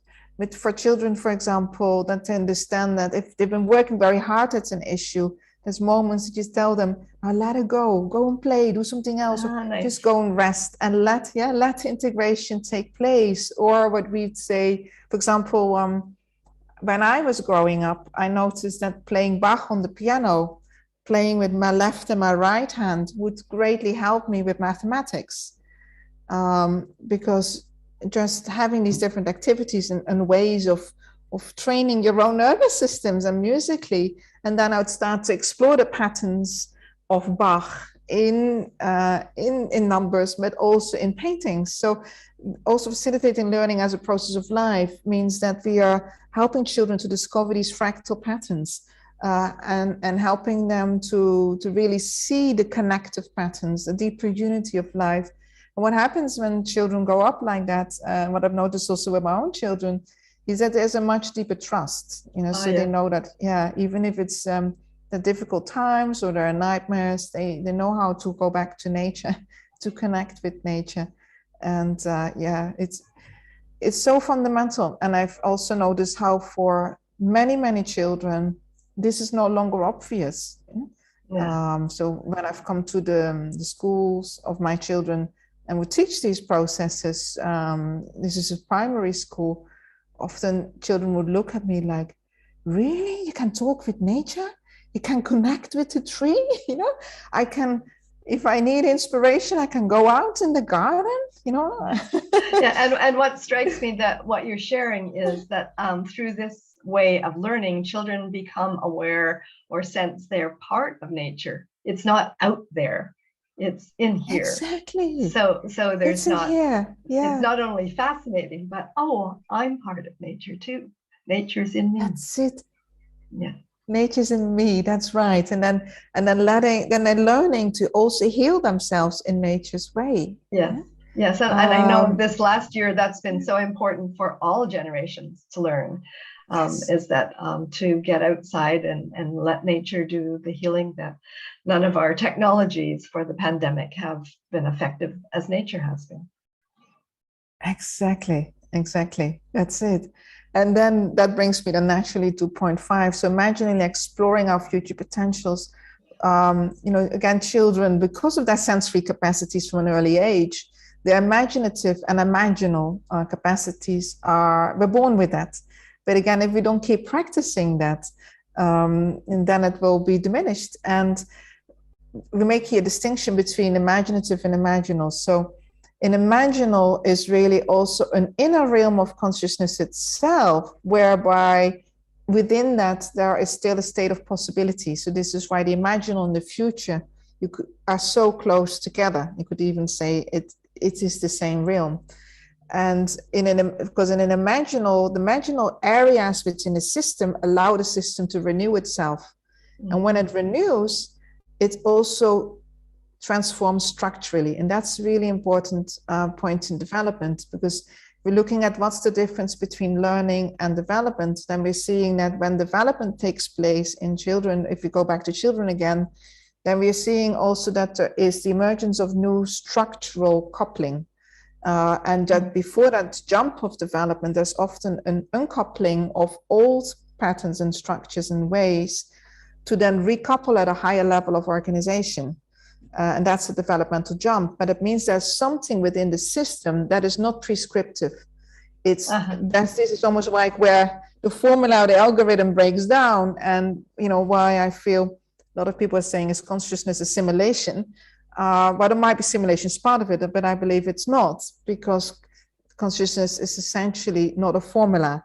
for children, for example, that to understand that if they've been working very hard at an issue, there's moments that you tell them, now let it go and play, do something else, or nice. Just go and rest and let integration take place. Or what we'd say, for example, when I was growing up, I noticed that playing Bach on the piano, playing with my left and my right hand, would greatly help me with mathematics, because just having these different activities and ways of training your own nervous systems and musically, and then I would start to explore the patterns of Bach in numbers, but also in paintings. So also facilitating learning as a process of life means that we are helping children to discover these fractal patterns, and helping them to really see the connective patterns, the deeper unity of life. And what happens when children grow up like that, what I've noticed also with my own children, is that there's a much deeper trust, so they know that, even if it's the difficult times or there are nightmares, they know how to go back to nature, to connect with nature. And it's so fundamental. And I've also noticed how for many children, this is no longer obvious. So when I've come to the schools of my children and we teach these processes, this is a primary school, often children would look at me like, really? You can talk with nature? You can connect with the tree? I can, if I need inspiration, I can go out in the garden, and what strikes me that what you're sharing is that through this way of learning, children become aware or sense they're part of nature. It's not out there, it's in here. Exactly. So there's not here. It's not only fascinating, but I'm part of nature too. Nature's in me. That's it. Yeah. Nature's in me. That's right. And then learning to also heal themselves in nature's way. Yes. And I know this last year that's been so important for all generations to learn. Is that to get outside and let nature do the healing, that none of our technologies for the pandemic have been effective as nature has been. Exactly. That's it. And then that brings me then naturally to point 5. So imagining exploring our future potentials. Again, children, because of their sensory capacities from an early age, their imaginative and imaginal capacities we're born with that. But again, if we don't keep practicing that, and then it will be diminished. And we make here a distinction between imaginative and imaginal. So an imaginal is really also an inner realm of consciousness itself, whereby within that there is still a state of possibility. So this is why the imaginal and the future are so close together. You could even say it is the same realm. And because in an imaginal, the imaginal areas within the system allow the system to renew itself. Mm-hmm. And when it renews, it also transforms structurally. And that's a really important point in development, because we're looking at what's the difference between learning and development. Then we're seeing that when development takes place in children, if we go back to children again, then we're seeing also that there is the emergence of new structural coupling. And that before that jump of development, there's often an uncoupling of old patterns and structures and ways to then recouple at a higher level of organization. And that's a developmental jump, but it means there's something within the system that is not prescriptive. This is almost like where the formula or the algorithm breaks down, and why I feel a lot of people are saying is consciousness assimilation. But it might be simulation is part of it, but I believe it's not, because consciousness is essentially not a formula.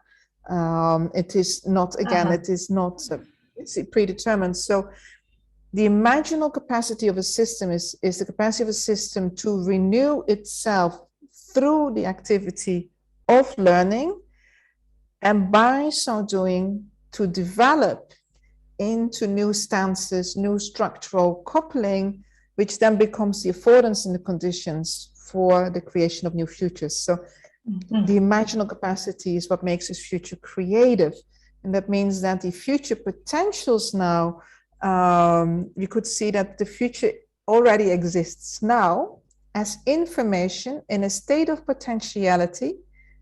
It is not, again, it is not it's predetermined. So the imaginal capacity of a system is the capacity of a system to renew itself through the activity of learning, and by so doing to develop into new stances, new structural coupling, which then becomes the affordance and the conditions for the creation of new futures. So the imaginal capacity is what makes this future creative. And that means that the future potentials now, you could see that the future already exists now as information in a state of potentiality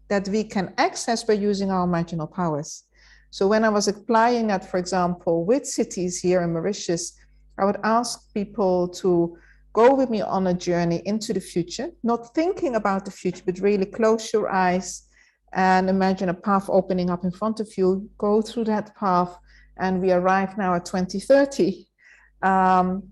that we can access by using our imaginal powers. So when I was applying that, for example, with cities here in Mauritius, I would ask people to go with me on a journey into the future, not thinking about the future, but really close your eyes and imagine a path opening up in front of you. Go through that path, and we arrive now at 2030. And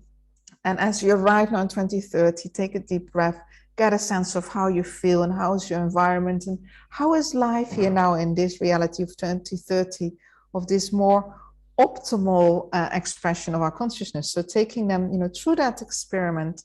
as you arrive now in 2030, take a deep breath, get a sense of how you feel and how's your environment and how is life here now in this reality of 2030, of this more optimal expression of our consciousness. So taking them, through that experiment,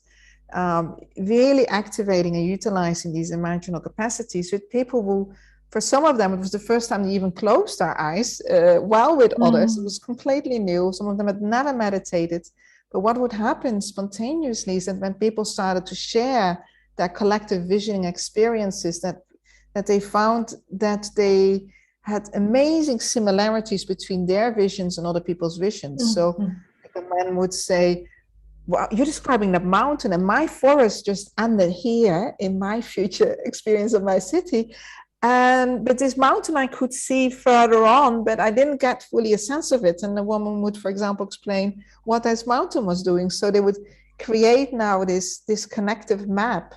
really activating and utilizing these imaginal capacities with people who, for some of them, it was the first time they even closed their eyes, while with others, it was completely new. Some of them had never meditated. But what would happen spontaneously is that when people started to share their collective visioning experiences, that they found that they had amazing similarities between their visions and other people's visions. So like a man would say, well, you're describing the mountain, and my forest just ended here in my future experience of my city. But this mountain I could see further on, but I didn't get fully a sense of it. And the woman would, for example, explain what this mountain was doing. So they would create now this connective map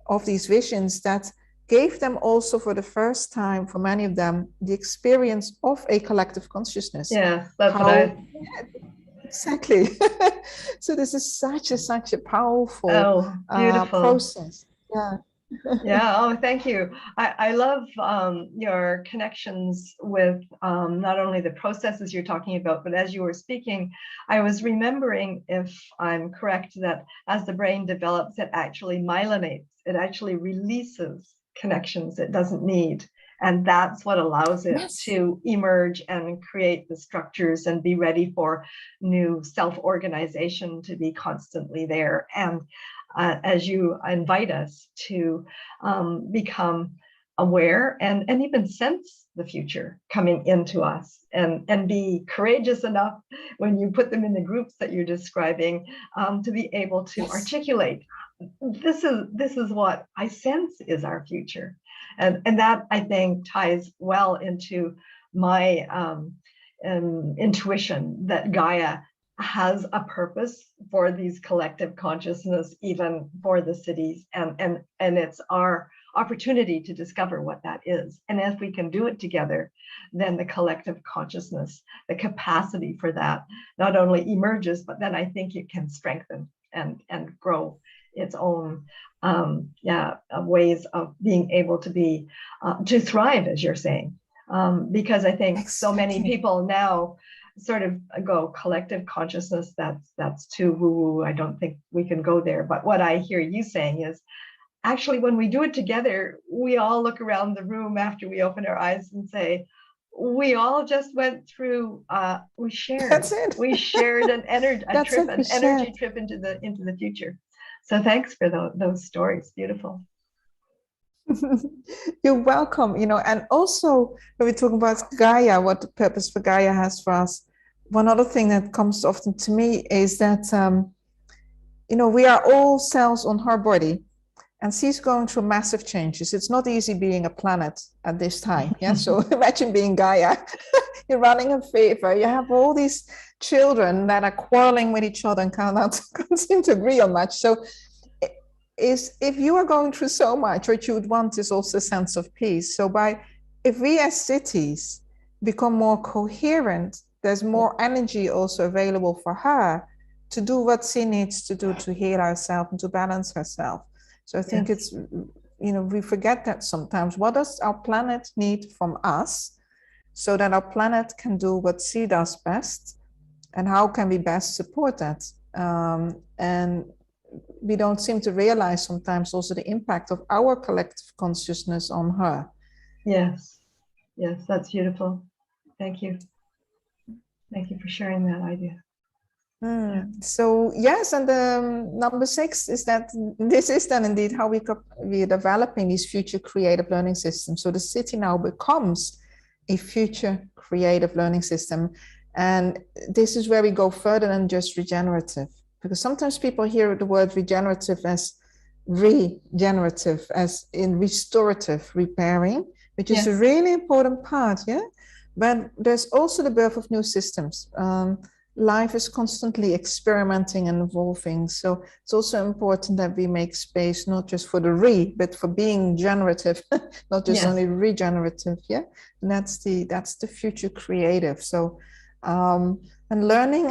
of these visions that gave them also, for the first time, for many of them, the experience of a collective consciousness. Yes, that's what exactly. So this is such a powerful process. Yeah. Yeah. Oh, thank you. I love your connections with not only the processes you're talking about, but as you were speaking, I was remembering, if I'm correct, that as the brain develops, it actually myelinates. It actually releases connections it doesn't need. And that's what allows it to emerge and create the structures and be ready for new self-organization to be constantly there. And as you invite us to become aware and even sense the future coming into us, and be courageous enough when you put them in the groups that you're describing, to be able to articulate, this is what I sense is our future. And that, I think, ties well into my intuition that Gaia has a purpose for these collective consciousness, even for the cities, and it's our opportunity to discover what that is. And if we can do it together, then the collective consciousness, the capacity for that, not only emerges, but then I think it can strengthen and grow its own ways of being able to be to thrive, as you're saying, because I think so many people now sort of go collective consciousness, that's too woo-woo, I don't think we can go there. But what I hear you saying is, actually, when we do it together, we all look around the room after we open our eyes and say, we all just went through, we shared an energy trip into the future. So thanks for those stories. Beautiful. You're welcome. And also when we talk about Gaia, what the purpose for Gaia has for us, one other thing that comes often to me is that, we are all cells on her body, and she's going through massive changes. It's not easy being a planet at this time. Yeah. So imagine being Gaia. You're running a fever. You have all these children that are quarreling with each other and can't seem to agree on much. So if you are going through so much, what you would want is also a sense of peace. So if we as cities become more coherent, there's more energy also available for her to do what she needs to do to heal herself and to balance herself. So I think it's, we forget that sometimes. What does our planet need from us so that our planet can do what she does best? And how can we best support that? And we don't seem to realize sometimes also the impact of our collective consciousness on her. Yes, that's beautiful. Thank you. Thank you for sharing that idea. So yes, and number 6 is that this is then indeed how we are developing these future creative learning systems. So the city now becomes a future creative learning system. And this is where we go further than just regenerative, because sometimes people hear the word regenerative as regenerative, as in restorative, repairing, which is a really important part. But there's also the birth of new systems. Life is constantly experimenting and evolving. So it's also important that we make space, not just for the but for being generative, not just only regenerative. And that's the future creative. So, and learning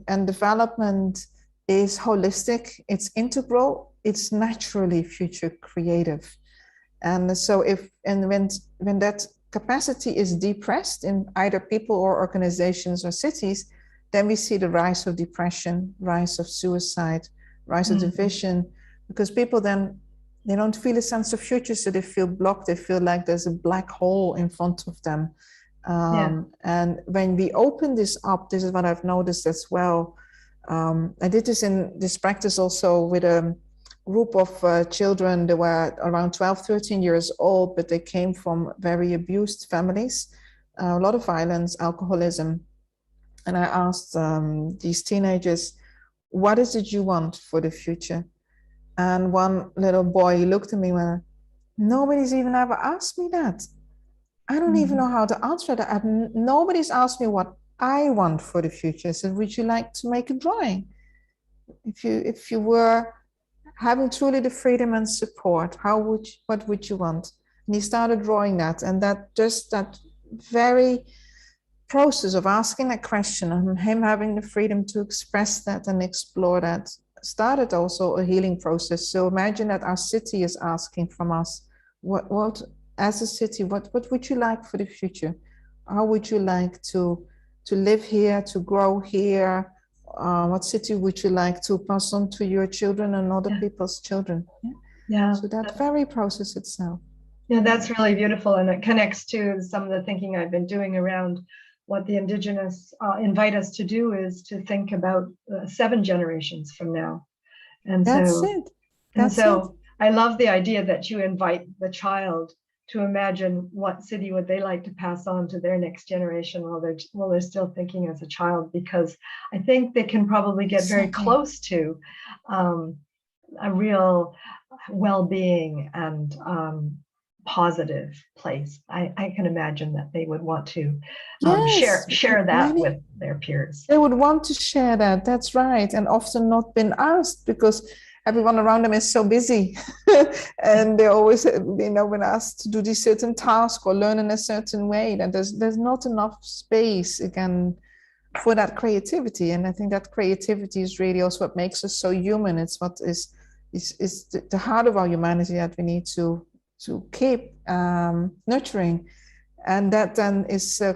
and development is holistic, it's integral, it's naturally future creative. And so when that capacity is depressed in either people or organizations or cities, then we see the rise of depression, rise of suicide, rise of division, because people then, they don't feel a sense of future, so they feel blocked. They feel like there's a black hole in front of them. And when we open this up, this is what I've noticed as well. I did this practice also with a group of children. They were around 12, 13 years old, but they came from very abused families, a lot of violence, alcoholism. And I asked these teenagers, what is it you want for the future? And one little boy, he looked at me and went, nobody's even ever asked me that. I don't even know how to answer that. Nobody's asked me what I want for the future. I said, would you like to make a drawing? If you were having truly the freedom and support, what would you want? And he started drawing that. And that very process of asking that question and him having the freedom to express that and explore that started also a healing process. So imagine that our city is asking from us, what as a city, what would you like for the future? How would you like to live here, to grow here? What city would you like to pass on to your children and other people's children? So that very process itself. Yeah, that's really beautiful. And it connects to some of the thinking I've been doing around what the Indigenous invite us to do, is to think about 7 generations from now. And so I love the idea that you invite the child to imagine what city would they like to pass on to their next generation while they're still thinking as a child, because I think they can probably get very close to a real well-being and positive place. I can imagine that they would want to share that with their peers. They would want to share that. That's right. And often not been asked, because everyone around them is so busy and they always, when asked to do this certain task or learn in a certain way, that there's not enough space again for that creativity. And I think that creativity is really also what makes us so human. It's what is the heart of our humanity that we need to keep nurturing. And that then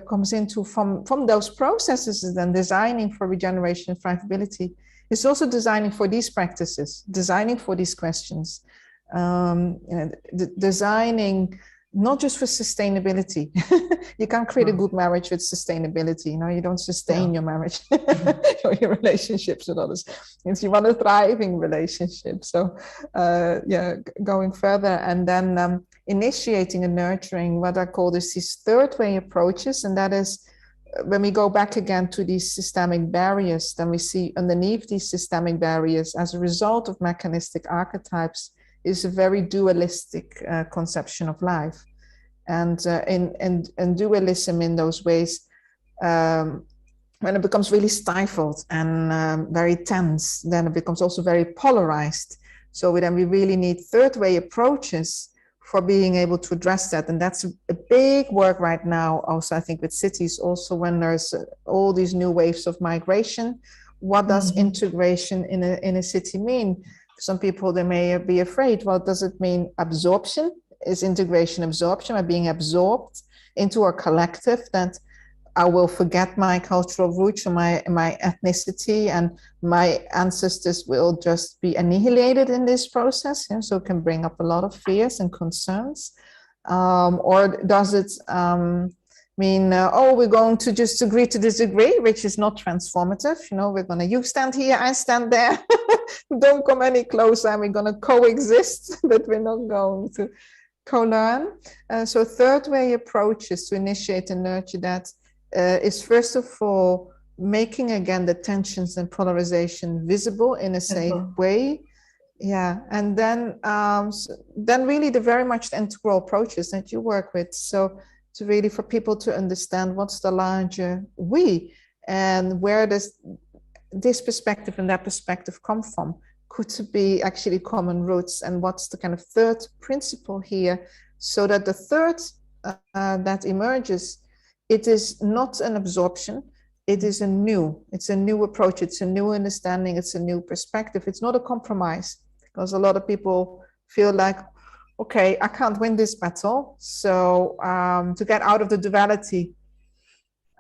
comes into from those processes, and then designing for regeneration and thrivability. It's also designing for these practices, designing for these questions, designing not just for sustainability. You can't create a good marriage with sustainability. You don't sustain your marriage or your relationships with others. It's you want a thriving relationship. So going further, and then initiating and nurturing what I call these third way approaches. And that is, when we go back again to these systemic barriers, then we see underneath these systemic barriers, as a result of mechanistic archetypes, is a very dualistic conception of life. And dualism in those ways, when it becomes really stifled and very tense, then it becomes also very polarized. So then we really need third way approaches for being able to address that. And that's a big work right now also, I think, with cities, also when there's all these new waves of migration. What does integration in a city mean? Some people, they may be afraid. Well, does it mean absorption? Is integration absorption? Am I being absorbed into a collective that I will forget my cultural roots or my ethnicity, and my ancestors will just be annihilated in this process? So it can bring up a lot of fears and concerns. Or does it mean, we're going to just agree to disagree, which is not transformative? We're going to, you stand here, I stand there. Don't come any closer, and we're going to coexist, but we're not going to co-learn. So third way approaches to initiate and nurture that is, first of all, making again the tensions and polarization visible in a safe way. And then really the very much the integral approaches that you work with. So to really, for people to understand what's the larger we, and where does this perspective and that perspective come from? Could be actually common roots, and what's the kind of third principle here, so that the third that emerges, it is not an absorption, it's a new approach, it's a new understanding, it's a new perspective. It's not a compromise, because a lot of people feel like, okay, I can't win this battle. So to get out of the duality,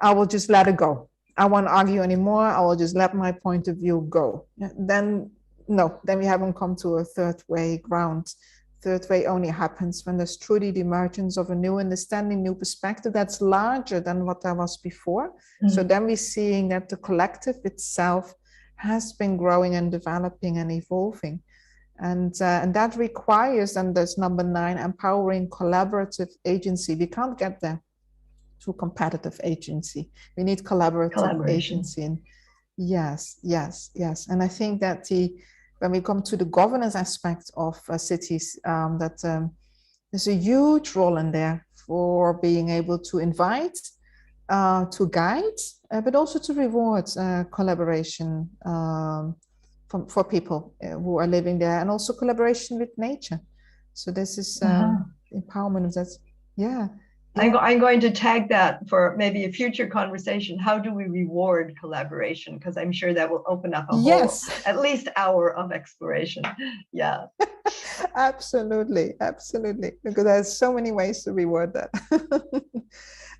I will just let it go. I won't argue anymore. I will just let my point of view go. Then, no, then we haven't come to a third way ground. Third way only happens when there's truly the emergence of a new understanding, new perspective that's larger than what there was before. So then we're seeing that the collective itself has been growing and developing and evolving. And that requires, and there's number 9, empowering collaborative agency. We can't get there through competitive agency. We need collaborative agency. And yes. And I think that when we come to the governance aspect of cities, there's a huge role in there for being able to invite, to guide, but also to reward collaboration for people who are living there, and also collaboration with nature. So this is empowerment of that. Yeah. I'm going to tag that for maybe a future conversation. How do we reward collaboration? Because I'm sure that will open up a whole, at least hour of exploration. Yeah. Absolutely. Because there's so many ways to reward that.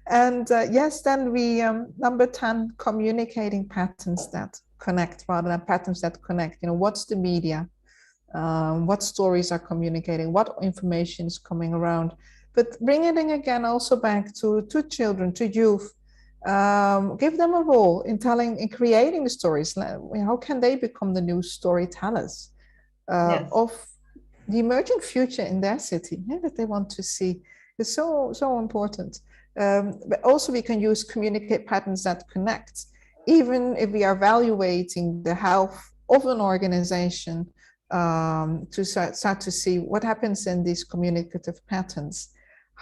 And yes, then we, number 10, communicating patterns that connect rather than patterns that connect. You know, what's the media? What stories are communicating? What information is coming around? But bringing it again also back to children, to youth, give them a role in telling, in creating the stories. How can they become the new storytellers of the emerging future in their city that they want to see? It's so important. But also we can use communicate patterns that connect, even if we are evaluating the health of an organization, to start to see what happens in these communicative patterns.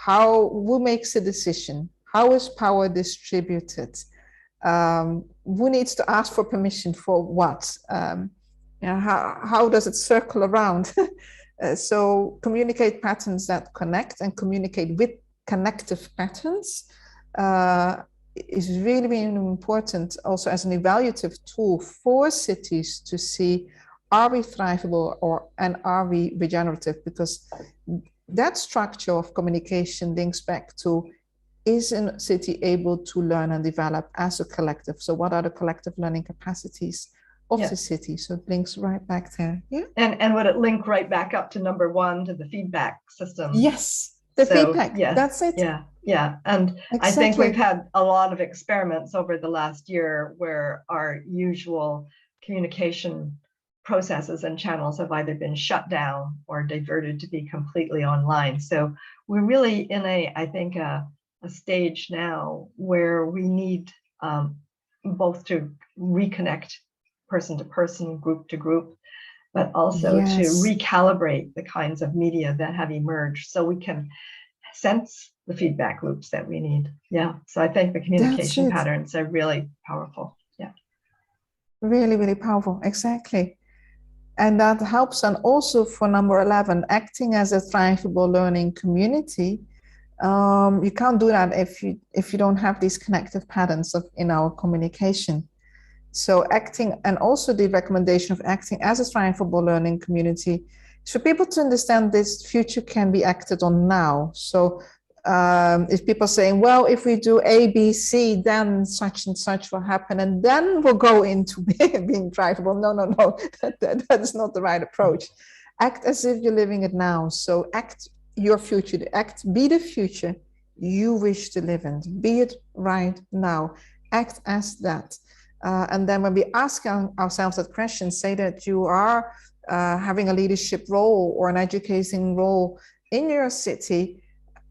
Who makes a decision? How is power distributed? Who needs to ask for permission for what? How does it circle around? So communicate patterns that connect and communicate with connective patterns is really, really important also as an evaluative tool for cities to see, are we thrivable and are we regenerative? Because that structure of communication links back to, is a city able to learn and develop as a collective? So what are the collective learning capacities of the city? So it links right back there. Yeah. And would it link right back up to number 1, to the feedback system? Yes, the feedback. Yeah, that's it. Yeah. And I think we've had a lot of experiments over the last year where our usual communication processes and channels have either been shut down or diverted to be completely online. So we're really in I think a stage now where we need both to reconnect person to person, group to group, but also to recalibrate the kinds of media that have emerged so we can sense the feedback loops that we need. Yeah. So I think the communication patterns are really powerful. Yeah. Really, really powerful. Exactly. And that helps. And also for number 11, acting as a thrivable learning community. You can't do that if you don't have these connective patterns in our communication. So acting, and also the recommendation of acting as a thrivable learning community, is for people to understand this future can be acted on now. So if people are saying, well, if we do A, B, C, then such and such will happen, and then we'll go into being thrivable. No, that is not the right approach. Act as if you're living it now. So act your future, be the future you wish to live in, be it right now, act as that. And then when we ask ourselves that question, say that you are having a leadership role or an educating role in your city.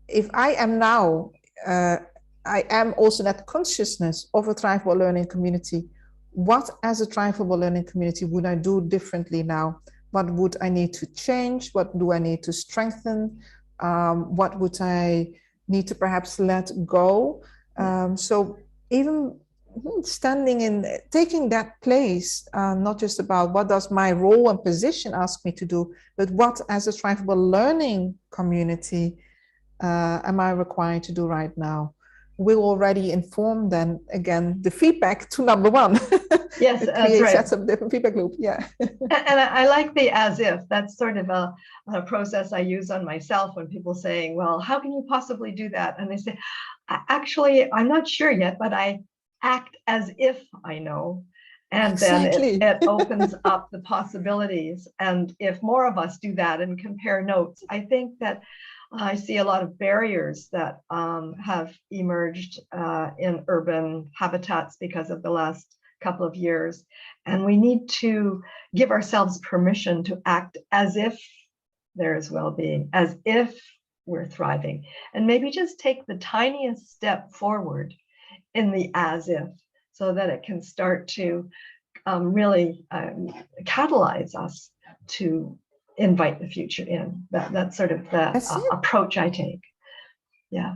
If I am now, I am also that consciousness of a thrivable learning community. What as a thrivable learning community would I do differently now? What would I need to change? What do I need to strengthen? What would I need to perhaps let go? So even standing in, taking that place, not just about what does my role and position ask me to do, but what as a thrivable learning community am I required to do right now? will already inform then again the feedback to number one. Yes, that's right. Sets of different feedback loop. Yeah. And I like the as if. That's sort of a process I use on myself when people saying, well, how can you possibly do that? And they say, actually, I'm not sure yet, but I act as if I know. And exactly. then it opens up the possibilities. And if more of us do that and compare notes, I think that I see a lot of barriers that have emerged in urban habitats because of the last couple of years. And we need to give ourselves permission to act as if there is well-being, as if we're thriving, and maybe just take the tiniest step forward in the as if, so that it can start to really catalyze us to invite the future in. That's sort of the approach I take. Yeah,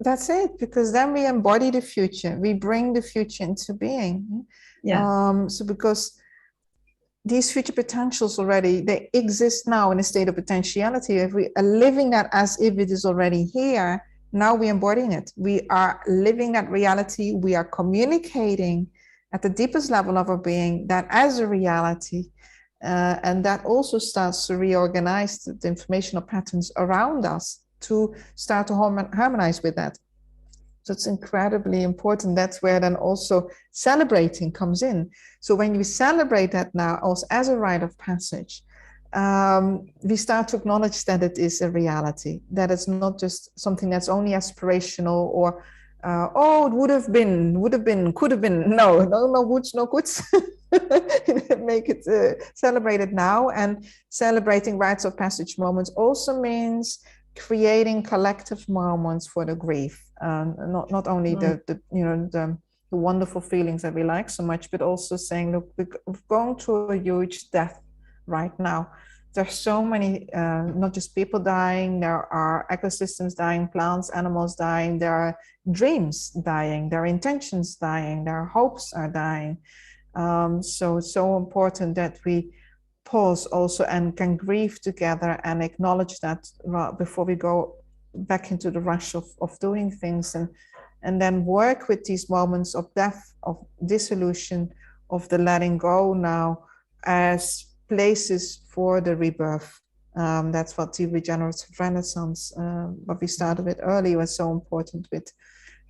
that's it, because then we embody the future, we bring the future into being. Yeah. So because these future potentials already, they exist now in a state of potentiality. If we are living that as if it is already here, now we're embodying it. We are living that reality. We are communicating at the deepest level of our being that as a reality. And that also starts to reorganize the informational patterns around us to start to harmonize with that. So it's incredibly important. That's where then also celebrating comes in. So when we celebrate that now also as a rite of passage, we start to acknowledge that it is a reality, that it's not just something that's only aspirational or, oh, it would have been, could have been. No woulds, no coulds. Make it celebrated now. And celebrating rites of passage moments also means creating collective moments for the grief. Not only the wonderful feelings that we like so much, but also saying, look, we're going through a huge death right now. There's so many, not just people dying, there are ecosystems dying, plants, animals dying, there are dreams dying, there are intentions dying, there are hopes are dying. So it's so important that we pause also and can grieve together and acknowledge that before we go back into the rush of doing things, and then work with these moments of death, of dissolution, of the letting go now as places for the rebirth. That's what the regenerative renaissance, what we started with earlier, was so important with.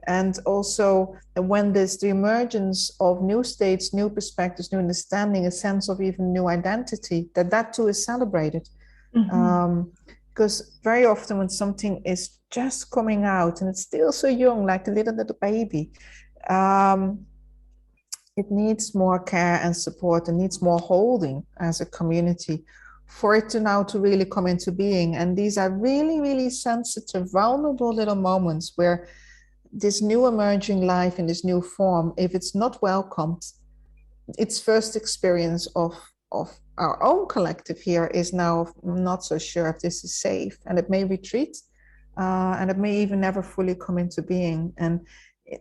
And also when there's the emergence of new states, new perspectives, new understanding, a sense of even new identity, that too is celebrated. Because very often when something is just coming out and it's still so young, like a little baby, it needs more care and support and needs more holding as a community for it to now to really come into being. And these are really, really sensitive, vulnerable little moments where this new emerging life in this new form, if it's not welcomed, its first experience of our own collective here is now not so sure if this is safe, and it may retreat, and it may even never fully come into being. And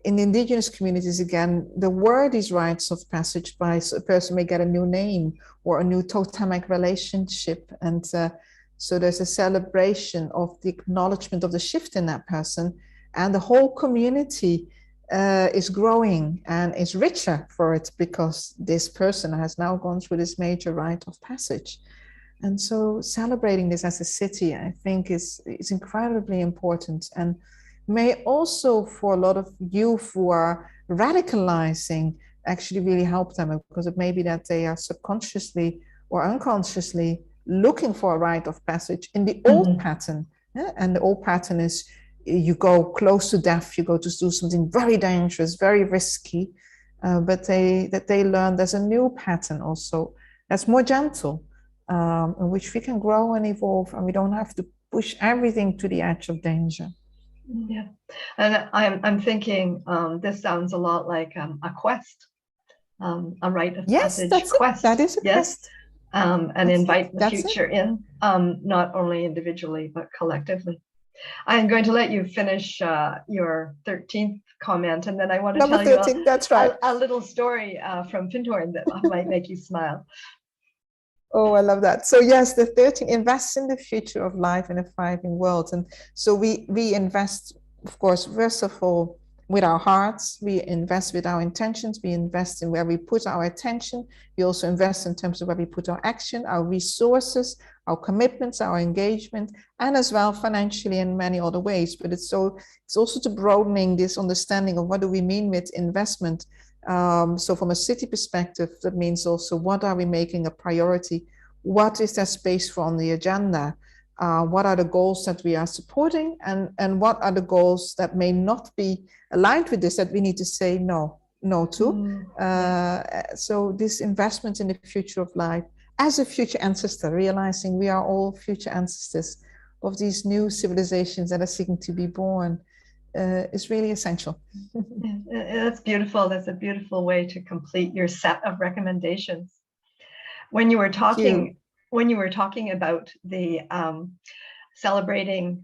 in indigenous communities, again, there were these rites of passage by a person may get a new name or a new totemic relationship, and so there's a celebration of the acknowledgement of the shift in that person. And the whole community is growing and is richer for it because this person has now gone through this major rite of passage. And so celebrating this as a city, I think is incredibly important, and may also for a lot of youth who are radicalizing actually really help them, because it may be that they are subconsciously or unconsciously looking for a rite of passage in the old pattern. Yeah? And the old pattern is you go close to death, you go to do something very dangerous, very risky, but they learn there's a new pattern also that's more gentle, in which we can grow and evolve, and we don't have to push everything to the edge of danger. Yeah, and I'm thinking this sounds a lot like a quest, a rite of passage quest. That is a quest. And invite the future in, not only individually but collectively. I'm going to let you finish your 13th comment, and then I want to tell 13, you that's right. a little story from Fintorn that might make you smile. Oh, I love that. So yes, the 13 invests in the future of life in a thriving world. And so we invest, of course, first of all, with our hearts, we invest with our intentions, we invest in where we put our attention, we also invest in terms of where we put our action, our resources, our commitments, our engagement, and as well financially in many other ways. But it's also to broadening this understanding of what do we mean with investment. So from a city perspective, that means also what are we making a priority? What is there space for on the agenda? What are the goals that we are supporting, and what are the goals that may not be aligned with this that we need to say no to? So this investment in the future of life as a future ancestor, realizing we are all future ancestors of these new civilizations that are seeking to be born, is really essential. That's beautiful. That's a beautiful way to complete your set of recommendations. When you were talking about the celebrating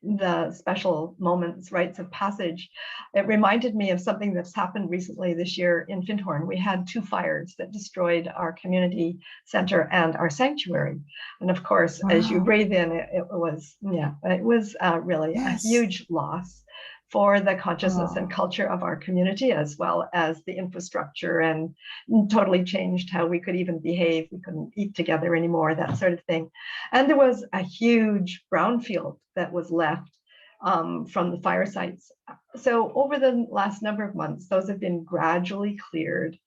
the special moments, rites of passage, it reminded me of something that's happened recently this year in Findhorn. We had 2 fires that destroyed our community center and our sanctuary. And of course, as you breathe in, it was really a huge loss for the consciousness and culture of our community, as well as the infrastructure, and totally changed how we could even behave. We couldn't eat together anymore, that sort of thing. And there was a huge brownfield that was left from the fire sites. So over the last number of months, those have been gradually cleared.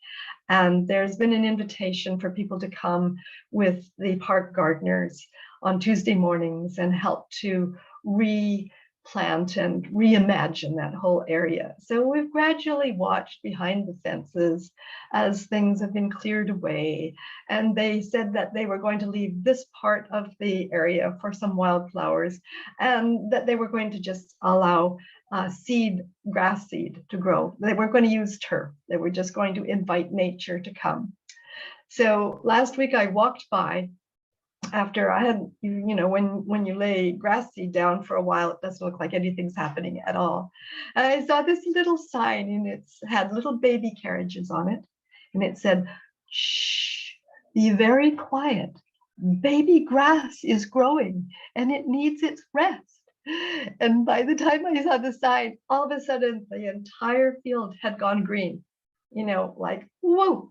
And there's been an invitation for people to come with the park gardeners on Tuesday mornings and help to replant and reimagine that whole area. So we've gradually watched behind the fences as things have been cleared away. And they said that they were going to leave this part of the area for some wildflowers, and that they were going to just allow grass seed to grow. They weren't going to use turf. They were just going to invite nature to come. So last week I walked by, after I had, when you lay grass seed down for a while, it doesn't look like anything's happening at all. And I saw this little sign, and it had little baby carriages on it. And it said, "Shh, be very quiet. Baby grass is growing and it needs its rest." And by the time I saw the sign, all of a sudden the entire field had gone green, like, whoa.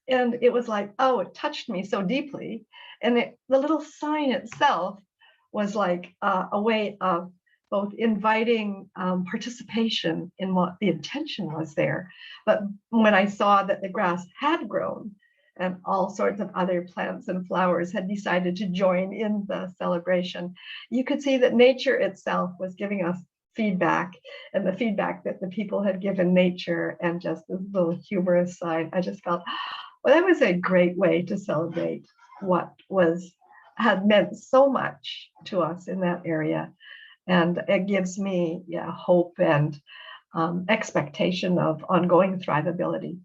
And it was like, oh, it touched me so deeply. And the little sign itself was like a way of both inviting participation in what the intention was there. But when I saw that the grass had grown and all sorts of other plants and flowers had decided to join in the celebration, you could see that nature itself was giving us feedback, and the feedback that the people had given nature, and just this little humorous sign. I just felt, well, that was a great way to celebrate what had meant so much to us in that area. And it gives me hope and expectation of ongoing thrivability,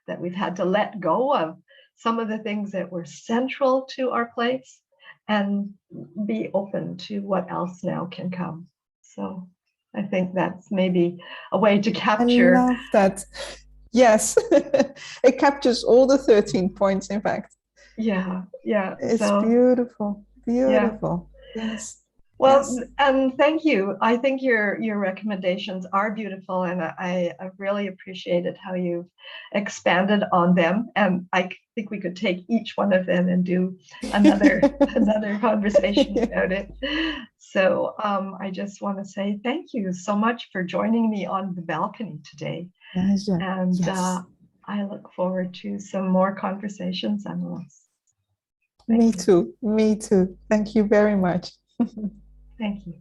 that we've had to let go of some of the things that were central to our place and be open to what else now can come. So I think that's maybe a way to capture. I love that. Yes, it captures all the 13 points, in fact. Yeah. It's beautiful. Beautiful. Yeah. Yes. Well, yes. And thank you. I think your recommendations are beautiful, and I really appreciated how you've expanded on them. And I think we could take each one of them and do another conversation about it. So I just want to say thank you so much for joining me on the balcony today. Pleasure. And yes. I look forward to some more conversations, Anneloes. Me too. Thank you very much. Thank you.